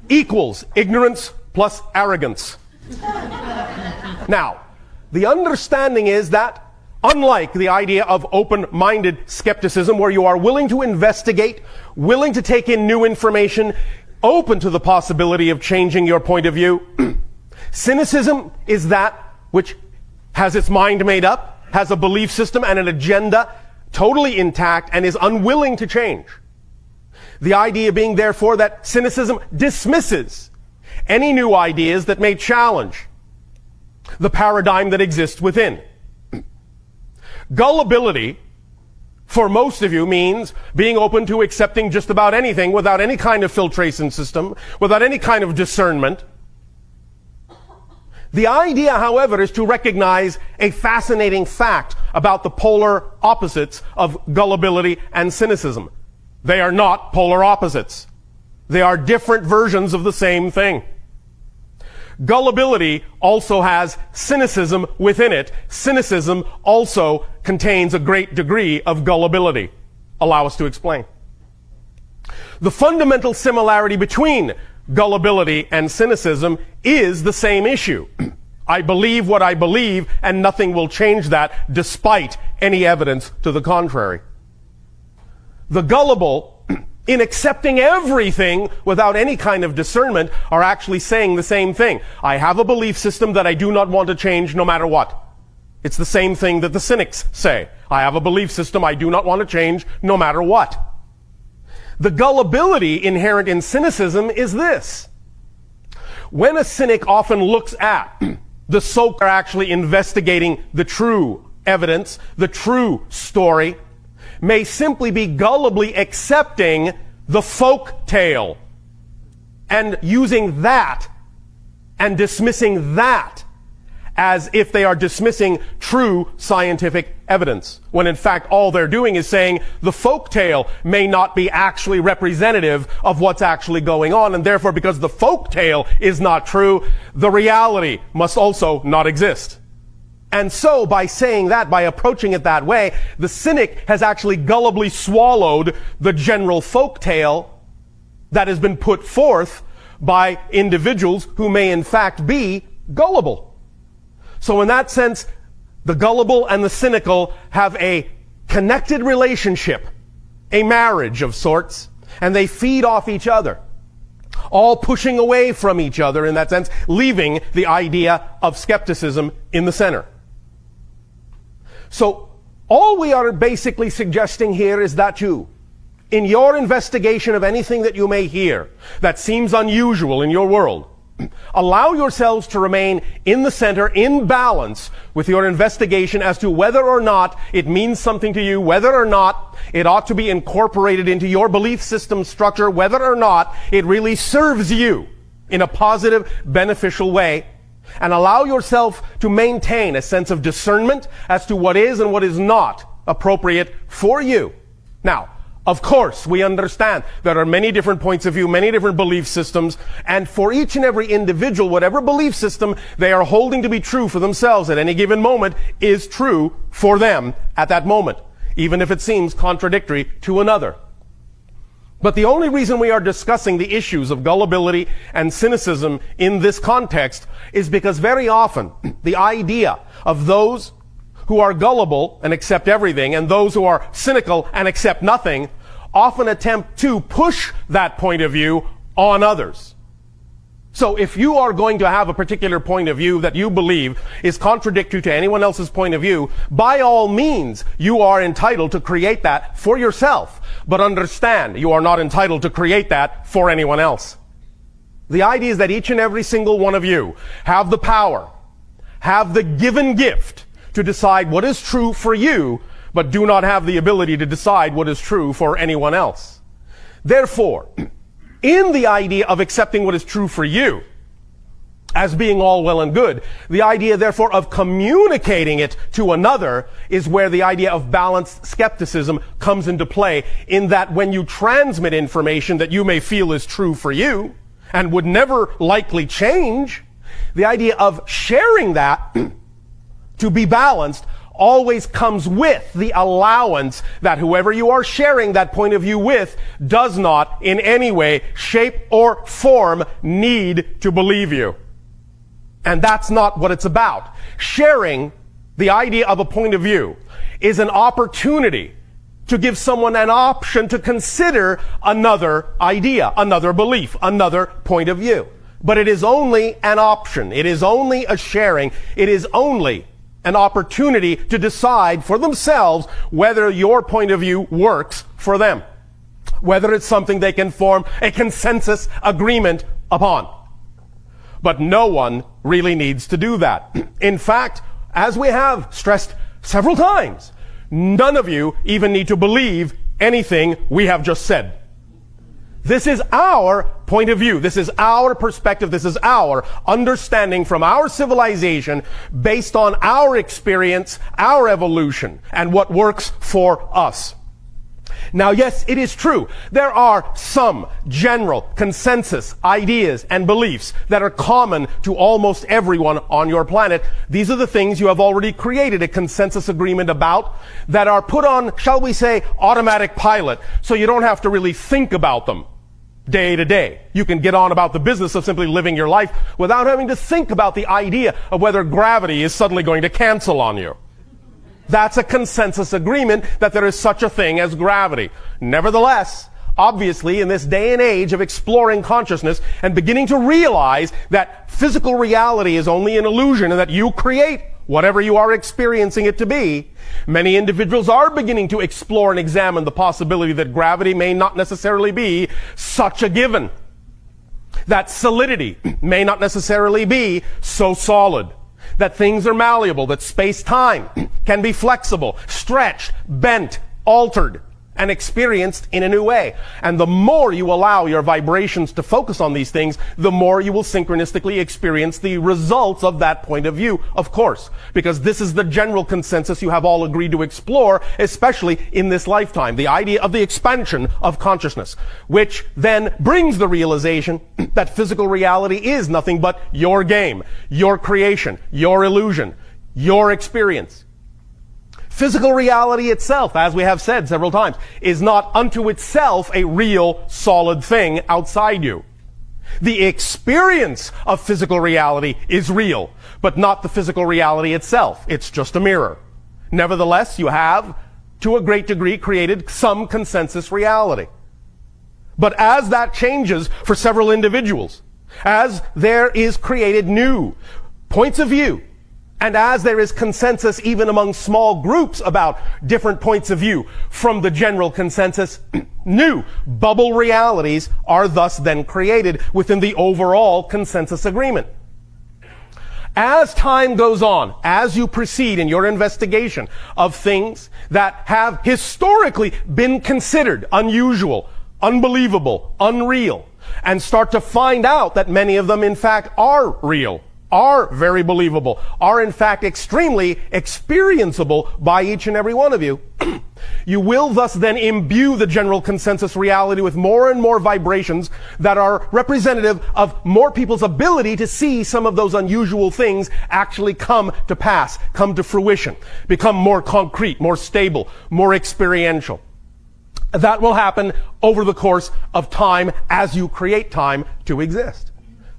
equals ignorance plus arrogance. Now, the understanding is that unlike the idea of open-minded skepticism, where you are willing to investigate, willing to take in new information, open to the possibility of changing your point of view, cynicism is that which has its mind made up, has a belief system and an agenda totally intact, and is unwilling to change. The idea being, therefore, that cynicism dismisses any new ideas that may challenge the paradigm that exists within. Gullibility, for most of you, means being open to accepting just about anything without any kind of filtration system, without any kind of discernment. The idea, however, is to recognize a fascinating fact about the polar opposites of gullibility and cynicism. They are not polar opposites. They are different versions of the same thing. Gullibility also has cynicism within it. Cynicism also contains a great degree of gullibility. Allow us to explain. The fundamental similarity between gullibility and cynicism is the same issue. I believe what I believe, and nothing will change that despite any evidence to the contrary. The gullible, in accepting everything without any kind of discernment, are actually saying the same thing. I have a belief system that I do not want to change no matter what. It's the same thing that the cynics say. I have a belief system I do not want to change no matter what. The gullibility inherent in cynicism is this. When a cynic often looks at the so-called actually investigating the true evidence, the true story, may simply be gullibly accepting the folk tale and using that and dismissing that as if they are dismissing true scientific evidence, when in fact all they're doing is saying the folk tale may not be actually representative of what's actually going on, and therefore because the folk tale is not true, the reality must also not exist. And so, by saying that, by approaching it that way, the cynic has actually gullibly swallowed the general folk tale that has been put forth by individuals who may in fact be gullible. So in that sense, the gullible and the cynical have a connected relationship, a marriage of sorts, and they feed off each other, all pushing away from each other in that sense, leaving the idea of skepticism in the center. So, all we are basically suggesting here is that you, in your investigation of anything that you may hear that seems unusual in your world, allow yourselves to remain in the center, in balance with your investigation as to whether or not it means something to you, whether or not it ought to be incorporated into your belief system structure, whether or not it really serves you in a positive, beneficial way. And allow yourself to maintain a sense of discernment as to what is and what is not appropriate for you. Now, of course, we understand there are many different points of view, many different belief systems, and for each and every individual, whatever belief system they are holding to be true for themselves at any given moment is true for them at that moment, even if it seems contradictory to another. But the only reason we are discussing the issues of gullibility and cynicism in this context is because very often the idea of those who are gullible and accept everything and those who are cynical and accept nothing often attempt to push that point of view on others. So if you are going to have a particular point of view that you believe is contradictory to anyone else's point of view, by all means, you are entitled to create that for yourself. But understand, you are not entitled to create that for anyone else. The idea is that each and every single one of you have the power, have the given gift to decide what is true for you, but do not have the ability to decide what is true for anyone else. Therefore, in the idea of accepting what is true for you as being all well and good, the idea, therefore, of communicating it to another is where the idea of balanced skepticism comes into play, in that when you transmit information that you may feel is true for you and would never likely change, the idea of sharing that to be balanced always comes with the allowance that whoever you are sharing that point of view with does not in any way, shape, or form need to believe you. And that's not what it's about. Sharing the idea of a point of view is an opportunity to give someone an option to consider another idea, another belief, another point of view. But it is only an option. It is only a sharing. It is only an opportunity to decide for themselves whether your point of view works for them, whether it's something they can form a consensus agreement upon. But no one really needs to do that. In fact, as we have stressed several times, none of you even need to believe anything we have just said. This is our point of view. This is our perspective. This is our understanding from our civilization based on our experience, our evolution, and what works for us. Now, yes, it is true. There are some general consensus ideas and beliefs that are common to almost everyone on your planet. These are the things you have already created a consensus agreement about that are put on, shall we say, automatic pilot, so you don't have to really think about them day to day. You can get on about the business of simply living your life without having to think about the idea of whether gravity is suddenly going to cancel on you. That's a consensus agreement that there is such a thing as gravity. Nevertheless, obviously, in this day and age of exploring consciousness and beginning to realize that physical reality is only an illusion and that you create whatever you are experiencing it to be, many individuals are beginning to explore and examine the possibility that gravity may not necessarily be such a given. That solidity may not necessarily be so solid. That things are malleable, that space-time can be flexible, stretched, bent, altered, and experienced in a new way. And the more you allow your vibrations to focus on these things, the more you will synchronistically experience the results of that point of view, of course. Because this is the general consensus you have all agreed to explore, especially in this lifetime. The idea of the expansion of consciousness, which then brings the realization that physical reality is nothing but your game, your creation, your illusion, your experience. Physical reality itself, as we have said several times, is not unto itself a real, solid thing outside you. The experience of physical reality is real, but not the physical reality itself. It's just a mirror. Nevertheless, you have, to a great degree, created some consensus reality. But as that changes for several individuals, as there is created new points of view, and as there is consensus even among small groups about different points of view from the general consensus, new bubble realities are thus then created within the overall consensus agreement. As time goes on, as you proceed in your investigation of things that have historically been considered unusual, unbelievable, unreal, and start to find out that many of them in fact are real, are very believable, are in fact extremely experienceable by each and every one of you, you will thus then imbue the general consensus reality with more and more vibrations that are representative of more people's ability to see some of those unusual things actually come to pass, come to fruition, become more concrete, more stable, more experiential. That will happen over the course of time as you create time to exist.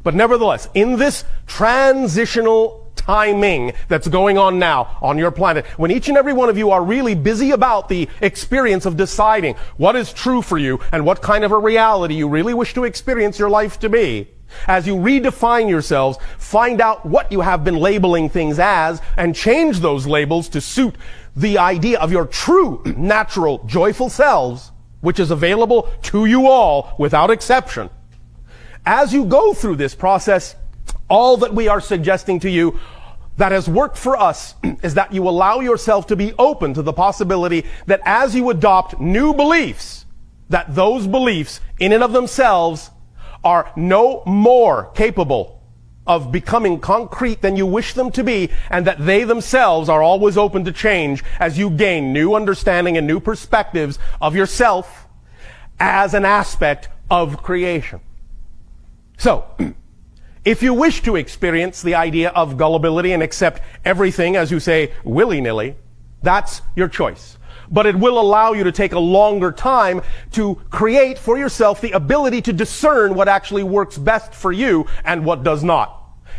But nevertheless, in this transitional timing that's going on now on your planet, when each and every one of you are really busy about the experience of deciding what is true for you and what kind of a reality you really wish to experience your life to be, as you redefine yourselves, find out what you have been labeling things as and change those labels to suit the idea of your true, natural, joyful selves, which is available to you all without exception. As you go through this process, all that we are suggesting to you that has worked for us is that you allow yourself to be open to the possibility that as you adopt new beliefs, that those beliefs in and of themselves are no more capable of becoming concrete than you wish them to be, and that they themselves are always open to change as you gain new understanding and new perspectives of yourself as an aspect of creation. So, if you wish to experience the idea of gullibility and accept everything, as you say, willy-nilly, that's your choice. But it will allow you to take a longer time to create for yourself the ability to discern what actually works best for you and what does not.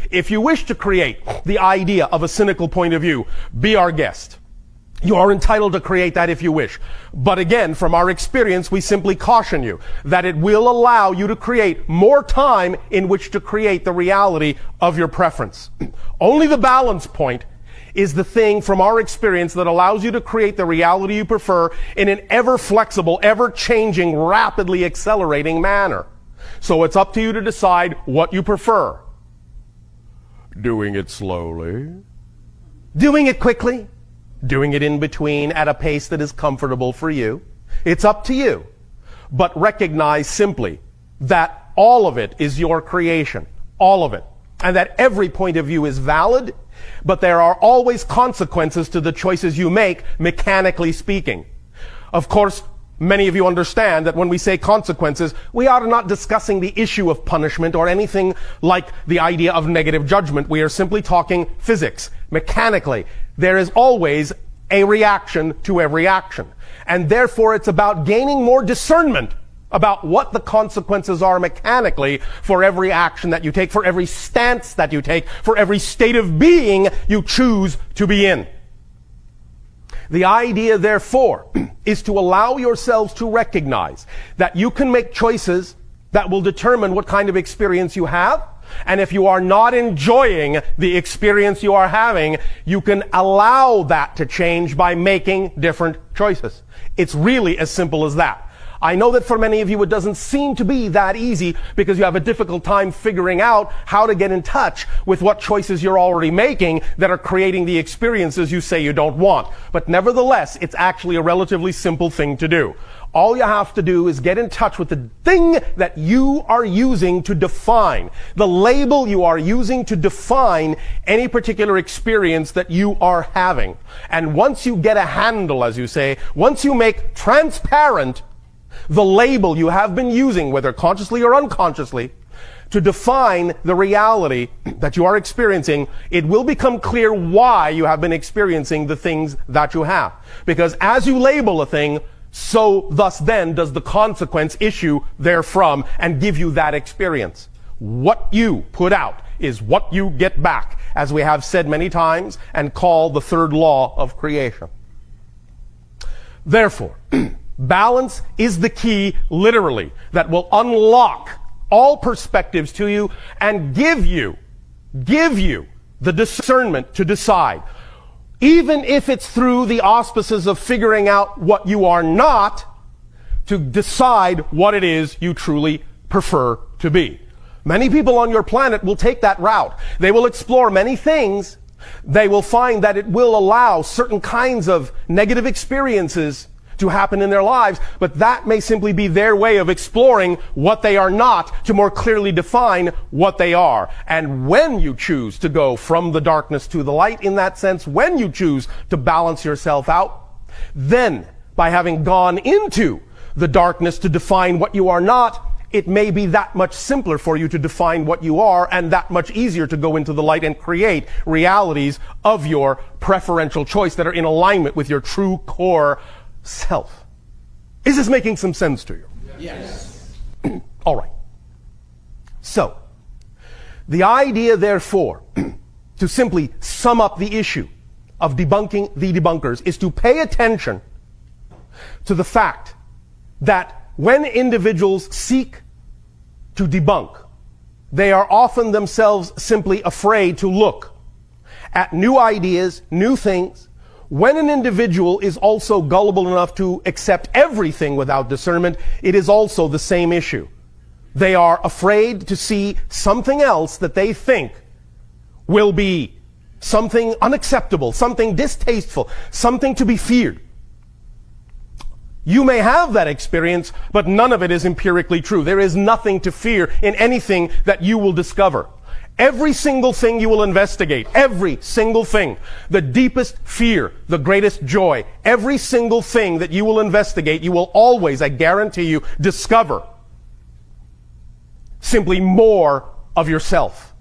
If you wish to create the idea of a cynical point of view, be our guest. You are entitled to create that if you wish. But again, from our experience, we simply caution you that it will allow you to create more time in which to create the reality of your preference. Only the balance point is the thing from our experience that allows you to create the reality you prefer in an ever flexible, ever changing, rapidly accelerating manner. So it's up to you to decide what you prefer. Doing it slowly, doing it quickly, doing it in between at a pace that is comfortable for you. It's up to you. But recognize simply that all of it is your creation. All of it. And that every point of view is valid, but there are always consequences to the choices you make, mechanically speaking. Of course, many of you understand that when we say consequences, we are not discussing the issue of punishment or anything like the idea of negative judgment. We are simply talking physics, mechanically. There is always a reaction to every action. And therefore, it's about gaining more discernment about what the consequences are mechanically for every action that you take, for every stance that you take, for every state of being you choose to be in. The idea, therefore, is to allow yourselves to recognize that you can make choices that will determine what kind of experience you have. And if you are not enjoying the experience you are having, you can allow that to change by making different choices. It's really as simple as that. I know that for many of you it doesn't seem to be that easy because you have a difficult time figuring out how to get in touch with what choices you're already making that are creating the experiences you say you don't want. But nevertheless, it's actually a relatively simple thing to do. All you have to do is get in touch with the thing that you are using to define, the label you are using to define any particular experience that you are having. And once you get a handle, as you say, once you make transparent the label you have been using, whether consciously or unconsciously, to define the reality that you are experiencing, it will become clear why you have been experiencing the things that you have. Because as you label a thing, so thus then does the consequence issue therefrom and give you that experience. What you put out is what you get back, as we have said many times and call the third law of creation. Therefore, balance is the key, literally, that will unlock all perspectives to you and give you the discernment to decide. Even if it's through the auspices of figuring out what you are not, to decide what it is you truly prefer to be. Many people on your planet will take that route. They will explore many things. They will find that it will allow certain kinds of negative experiences to happen in their lives, but that may simply be their way of exploring what they are not to more clearly define what they are. And when you choose to go from the darkness to the light, in that sense, when you choose to balance yourself out, then by having gone into the darkness to define what you are not, it may be that much simpler for you to define what you are and that much easier to go into the light and create realities of your preferential choice that are in alignment with your true core self. Is this making some sense to you? Yes. All right. So, the idea, therefore, to simply sum up the issue of debunking the debunkers is to pay attention to the fact that when individuals seek to debunk, they are often themselves simply afraid to look at new ideas, new things. When an individual is also gullible enough to accept everything without discernment, it is also the same issue. They are afraid to see something else that they think will be something unacceptable, something distasteful, something to be feared. You may have that experience, but none of it is empirically true. There is nothing to fear in anything that you will discover. Every single thing you will investigate, every single thing, the deepest fear, the greatest joy, every single thing that you will investigate, you will always, I guarantee you, discover simply more of yourself,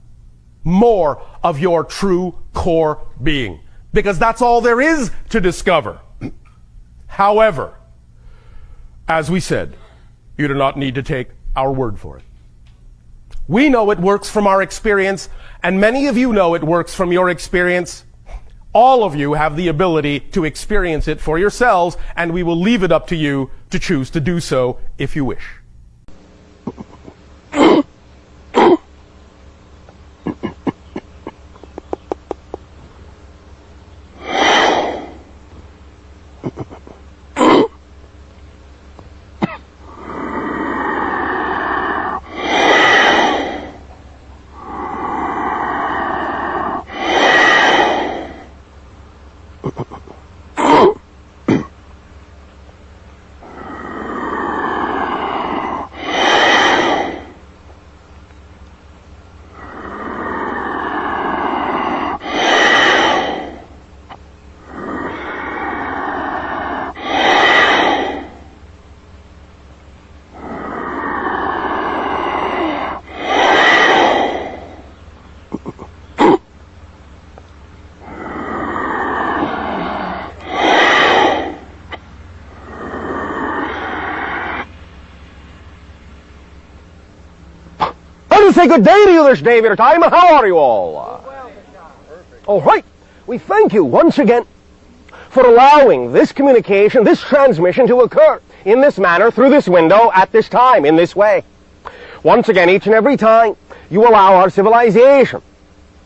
more of your true core being, because that's all there is to discover. However, as we said, you do not need to take our word for it. We know it works from our experience, and many of you know it works from your experience. All of you have the ability to experience it for yourselves, and we will leave it up to you to choose to do so if you wish. Say good day to you this day of your time. How are you all? All right. We thank you once again for allowing this communication, this transmission to occur in this manner, through this window, at this time, in this way. Once again, each and every time you allow our civilization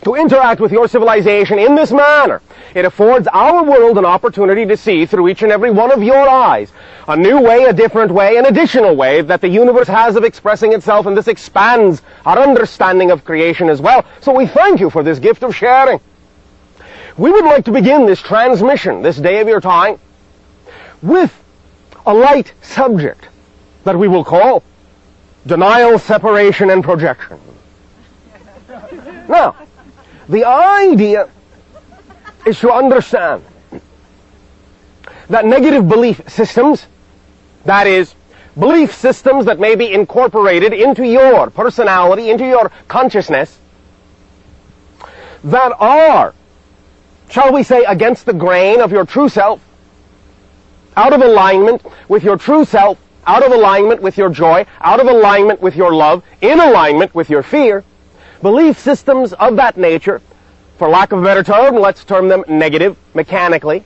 to interact with your civilization in this manner, it affords our world an opportunity to see through each and every one of your eyes a new way, a different way, an additional way that the universe has of expressing itself, and this expands our understanding of creation as well. So we thank you for this gift of sharing. We would like to begin this transmission, this day of your time, with a light subject that we will call denial, separation, and projection. Now, the idea is to understand that negative belief systems, that is, belief systems that may be incorporated into your personality, into your consciousness, that are, shall we say, against the grain of your true self, out of alignment with your true self, out of alignment with your joy, out of alignment with your love, in alignment with your fear, belief systems of that nature, for lack of a better term, let's term them negative, mechanically,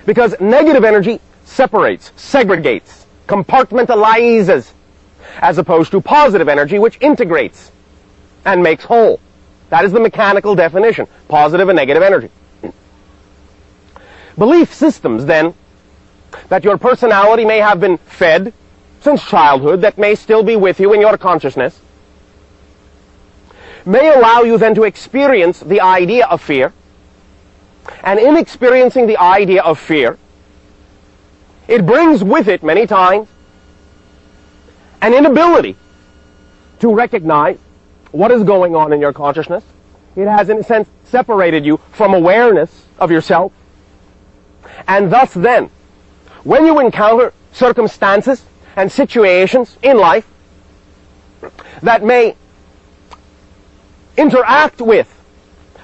because negative energy separates, segregates, compartmentalizes, as opposed to positive energy, which integrates and makes whole. That is the mechanical definition, positive and negative energy. Belief systems, then, that your personality may have been fed since childhood, that may still be with you in your consciousness, may allow you then to experience the idea of fear. And in experiencing the idea of fear, it brings with it many times an inability to recognize what is going on in your consciousness. It has, in a sense, separated you from awareness of yourself. And thus then, when you encounter circumstances and situations in life that may interact with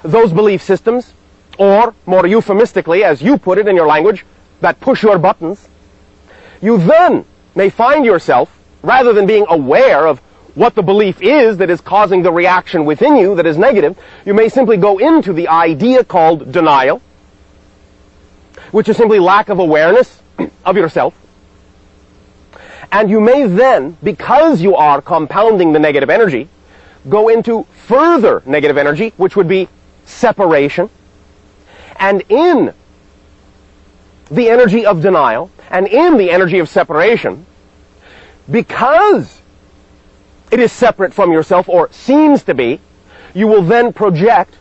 those belief systems, or more euphemistically, as you put it in your language, that push your buttons, you then may find yourself, rather than being aware of what the belief is that is causing the reaction within you that is negative, you may simply go into the idea called denial, which is simply lack of awareness of yourself. And you may then, because you are compounding the negative energy, go into further negative energy, which would be separation. And in the energy of denial, and in the energy of separation, because it is separate from yourself, or seems to be, you will then project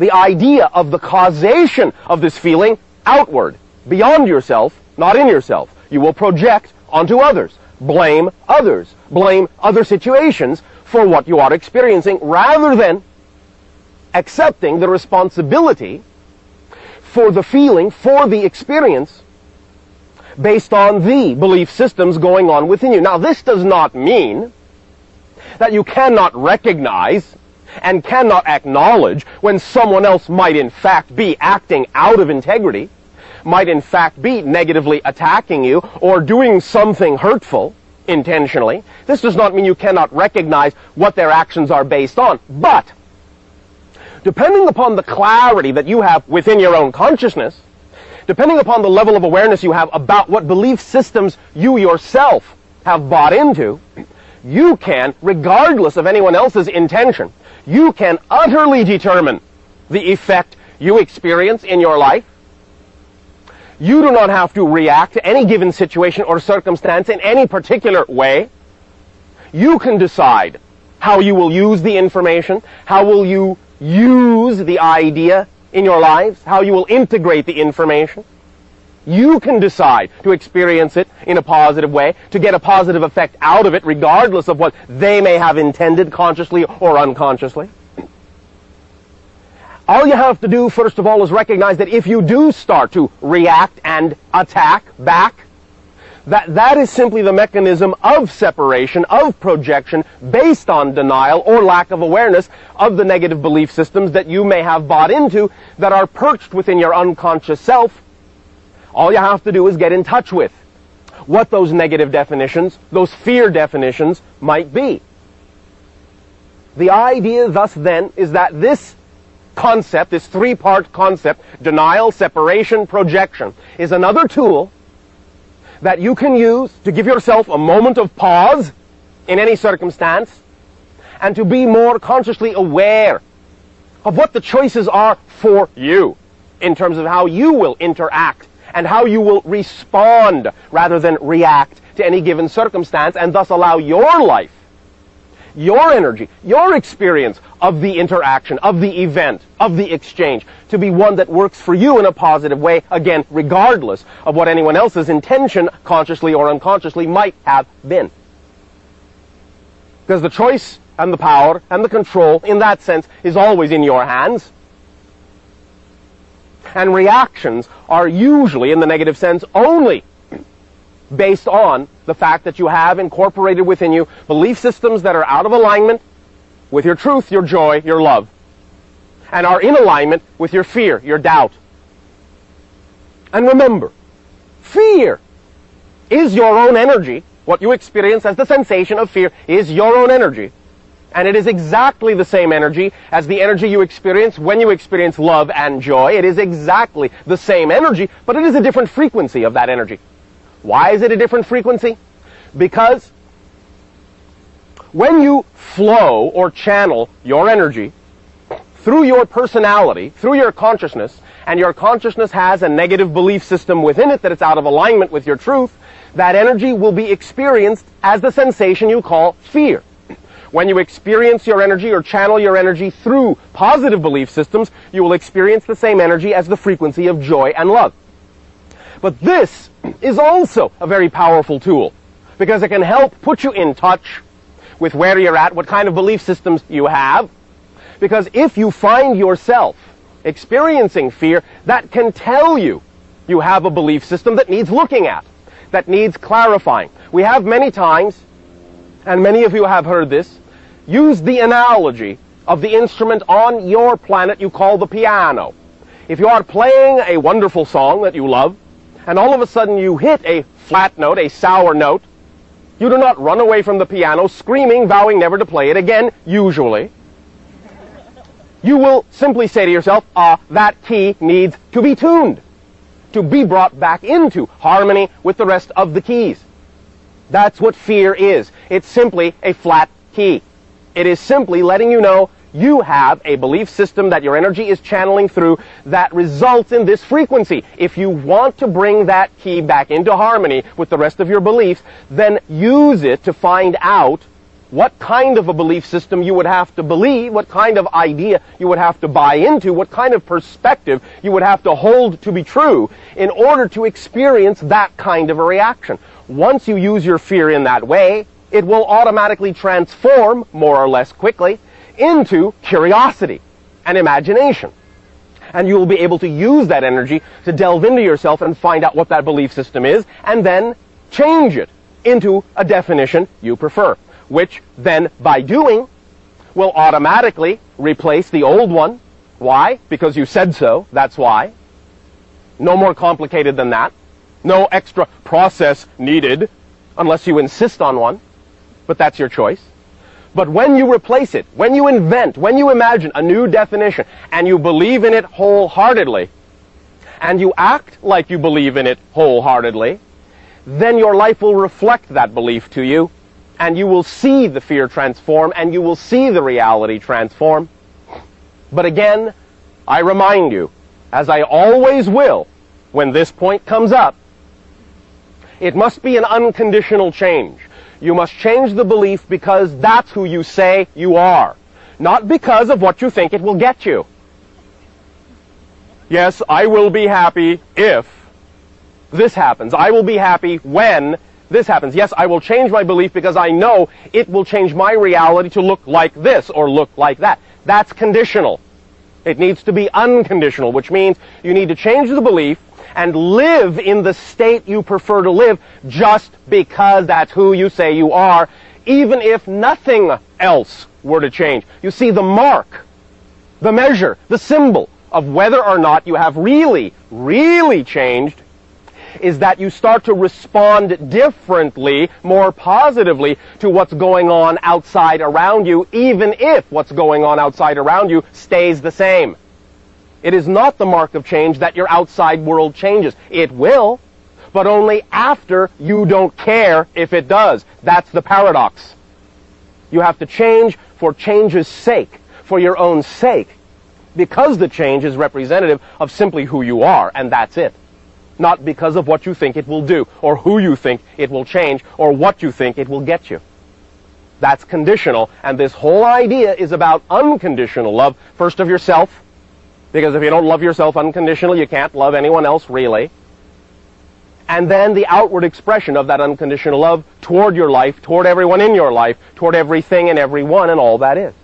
the idea of the causation of this feeling outward, beyond yourself, not in yourself. You will project onto others, blame other situations for what you are experiencing, rather than accepting the responsibility for the feeling, for the experience, based on the belief systems going on within you. Now, this does not mean that you cannot recognize and cannot acknowledge when someone else might in fact be acting out of integrity, might in fact be negatively attacking you or doing something hurtful intentionally. This does not mean you cannot recognize what their actions are based on. But depending upon the clarity that you have within your own consciousness, depending upon the level of awareness you have about what belief systems you yourself have bought into, you can, regardless of anyone else's intention, you can utterly determine the effect you experience in your life. You do not have to react to any given situation or circumstance in any particular way. You can decide how you will use the information, how will you use the idea in your lives, how you will integrate the information. You can decide to experience it in a positive way, to get a positive effect out of it, regardless of what they may have intended consciously or unconsciously. All you have to do, first of all, is recognize that if you do start to react and attack back, that is simply the mechanism of separation, of projection, based on denial or lack of awareness of the negative belief systems that you may have bought into that are perched within your unconscious self. All you have to do is get in touch with what those negative definitions, those fear definitions, might be. The idea, thus, then, is that this concept, this three-part concept, denial, separation, projection, is another tool that you can use to give yourself a moment of pause in any circumstance and to be more consciously aware of what the choices are for you in terms of how you will interact and how you will respond rather than react to any given circumstance, and thus allow your life, your energy, your experience of the interaction, of the event, of the exchange, to be one that works for you in a positive way, again, regardless of what anyone else's intention, consciously or unconsciously, might have been. Because the choice and the power and the control, in that sense, is always in your hands. And reactions are usually, in the negative sense, only based on the fact that you have incorporated within you belief systems that are out of alignment with your truth, your joy, your love, and are in alignment with your fear, your doubt. And remember, fear is your own energy. What you experience as the sensation of fear is your own energy. And it is exactly the same energy as the energy you experience when you experience love and joy. It is exactly the same energy, but it is a different frequency of that energy. Why is it a different frequency? Because when you flow or channel your energy through your personality, through your consciousness, and your consciousness has a negative belief system within it that it's out of alignment with your truth, that energy will be experienced as the sensation you call fear. When you experience your energy or channel your energy through positive belief systems, you will experience the same energy as the frequency of joy and love. But this is also a very powerful tool, because it can help put you in touch with where you're at, what kind of belief systems you have. Because if you find yourself experiencing fear, that can tell you you have a belief system that needs looking at, that needs clarifying. We have many times, and many of you have heard this, use the analogy of the instrument on your planet you call the piano. If you are playing a wonderful song that you love, and all of a sudden you hit a flat note, a sour note, you do not run away from the piano screaming, vowing never to play it again, usually. You will simply say to yourself, that key needs to be tuned, to be brought back into harmony with the rest of the keys. That's what fear is. It's simply a flat key. It is simply letting you know you have a belief system that your energy is channeling through that results in this frequency. If you want to bring that key back into harmony with the rest of your beliefs, then use it to find out what kind of a belief system you would have to believe, what kind of idea you would have to buy into, what kind of perspective you would have to hold to be true in order to experience that kind of a reaction. Once you use your fear in that way, it will automatically transform, more or less quickly, into curiosity and imagination. And you will be able to use that energy to delve into yourself and find out what that belief system is, and then change it into a definition you prefer, which then, by doing, will automatically replace the old one. Why? Because you said so, that's why. No more complicated than that. No extra process needed, unless you insist on one, but that's your choice. But when you replace it, when you invent, when you imagine a new definition, and you believe in it wholeheartedly, and you act like you believe in it wholeheartedly, then your life will reflect that belief to you, and you will see the fear transform, and you will see the reality transform. But again, I remind you, as I always will when this point comes up, it must be an unconditional change. You must change the belief because that's who you say you are, not because of what you think it will get you. Yes, I will be happy if this happens. I will be happy when this happens. Yes, I will change my belief because I know it will change my reality to look like this or look like that. That's conditional. It needs to be unconditional, which means you need to change the belief and live in the state you prefer to live just because that's who you say you are, even if nothing else were to change. You see, the mark, the measure, the symbol of whether or not you have really, really changed is that you start to respond differently, more positively to what's going on outside around you, even if what's going on outside around you stays the same. It is not the mark of change that your outside world changes. It will, but only after you don't care if it does. That's the paradox. You have to change for change's sake, for your own sake, because the change is representative of simply who you are, and that's it. Not because of what you think it will do, or who you think it will change, or what you think it will get you. That's conditional, and this whole idea is about unconditional love, first of yourself, because if you don't love yourself unconditionally, you can't love anyone else really. And then the outward expression of that unconditional love toward your life, toward everyone in your life, toward everything and everyone and all that is.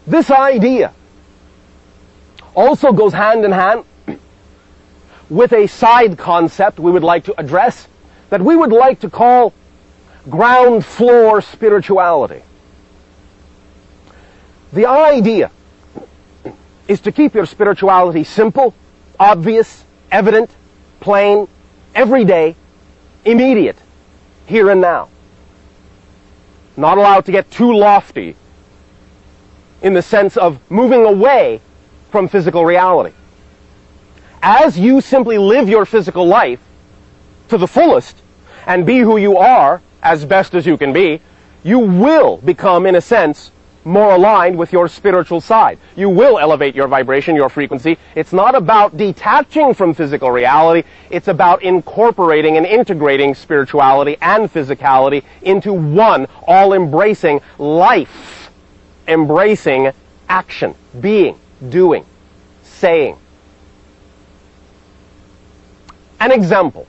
This idea also goes hand in hand with a side concept we would like to address that we would like to call ground floor spirituality. The idea is to keep your spirituality simple, obvious, evident, plain, everyday, immediate, here and now. Not allowed to get too lofty in the sense of moving away from physical reality. As you simply live your physical life to the fullest and be who you are as best as you can be, you will become, in a sense, more aligned with your spiritual side. You will elevate your vibration, your frequency. It's not about detaching from physical reality. It's about incorporating and integrating spirituality and physicality into one all-embracing life, embracing action, being, doing, saying. An example.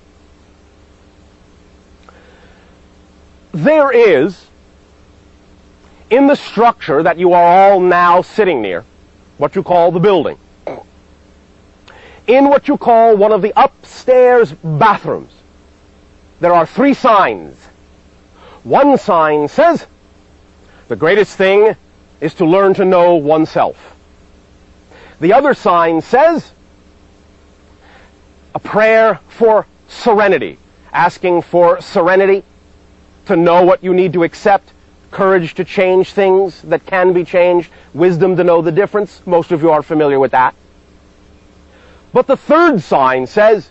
There is, in the structure that you are all now sitting near, what you call the building, in what you call one of the upstairs bathrooms, there are 3 signs. One sign says, the greatest thing is to learn to know oneself. The other sign says, a prayer for serenity, asking for serenity to know what you need to accept, courage to change things that can be changed, wisdom to know the difference. Most of you are familiar with that. But the third sign says,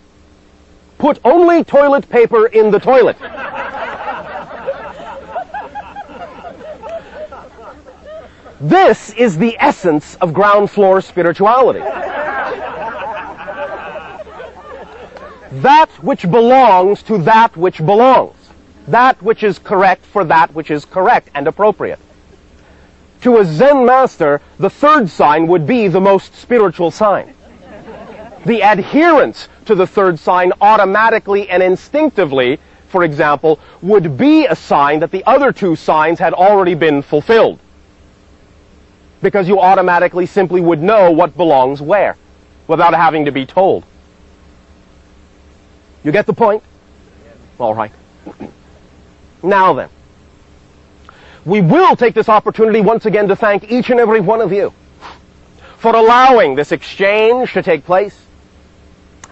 put only toilet paper in the toilet. This is the essence of ground floor spirituality. That which belongs to that which belongs. that which is correct for that which is correct and appropriate. To a Zen master, the third sign would be the most spiritual sign. The adherence to the third sign automatically and instinctively, for example, would be a sign that the other two signs had already been fulfilled. Because you automatically simply would know what belongs where, without having to be told. You get the point? All right. Now then, we will take this opportunity once again to thank each and every one of you for allowing this exchange to take place.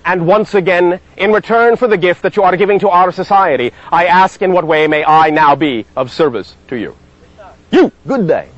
And once again, in return for the gift that you are giving to our society, I ask in what way may I now be of service to you. You, good day.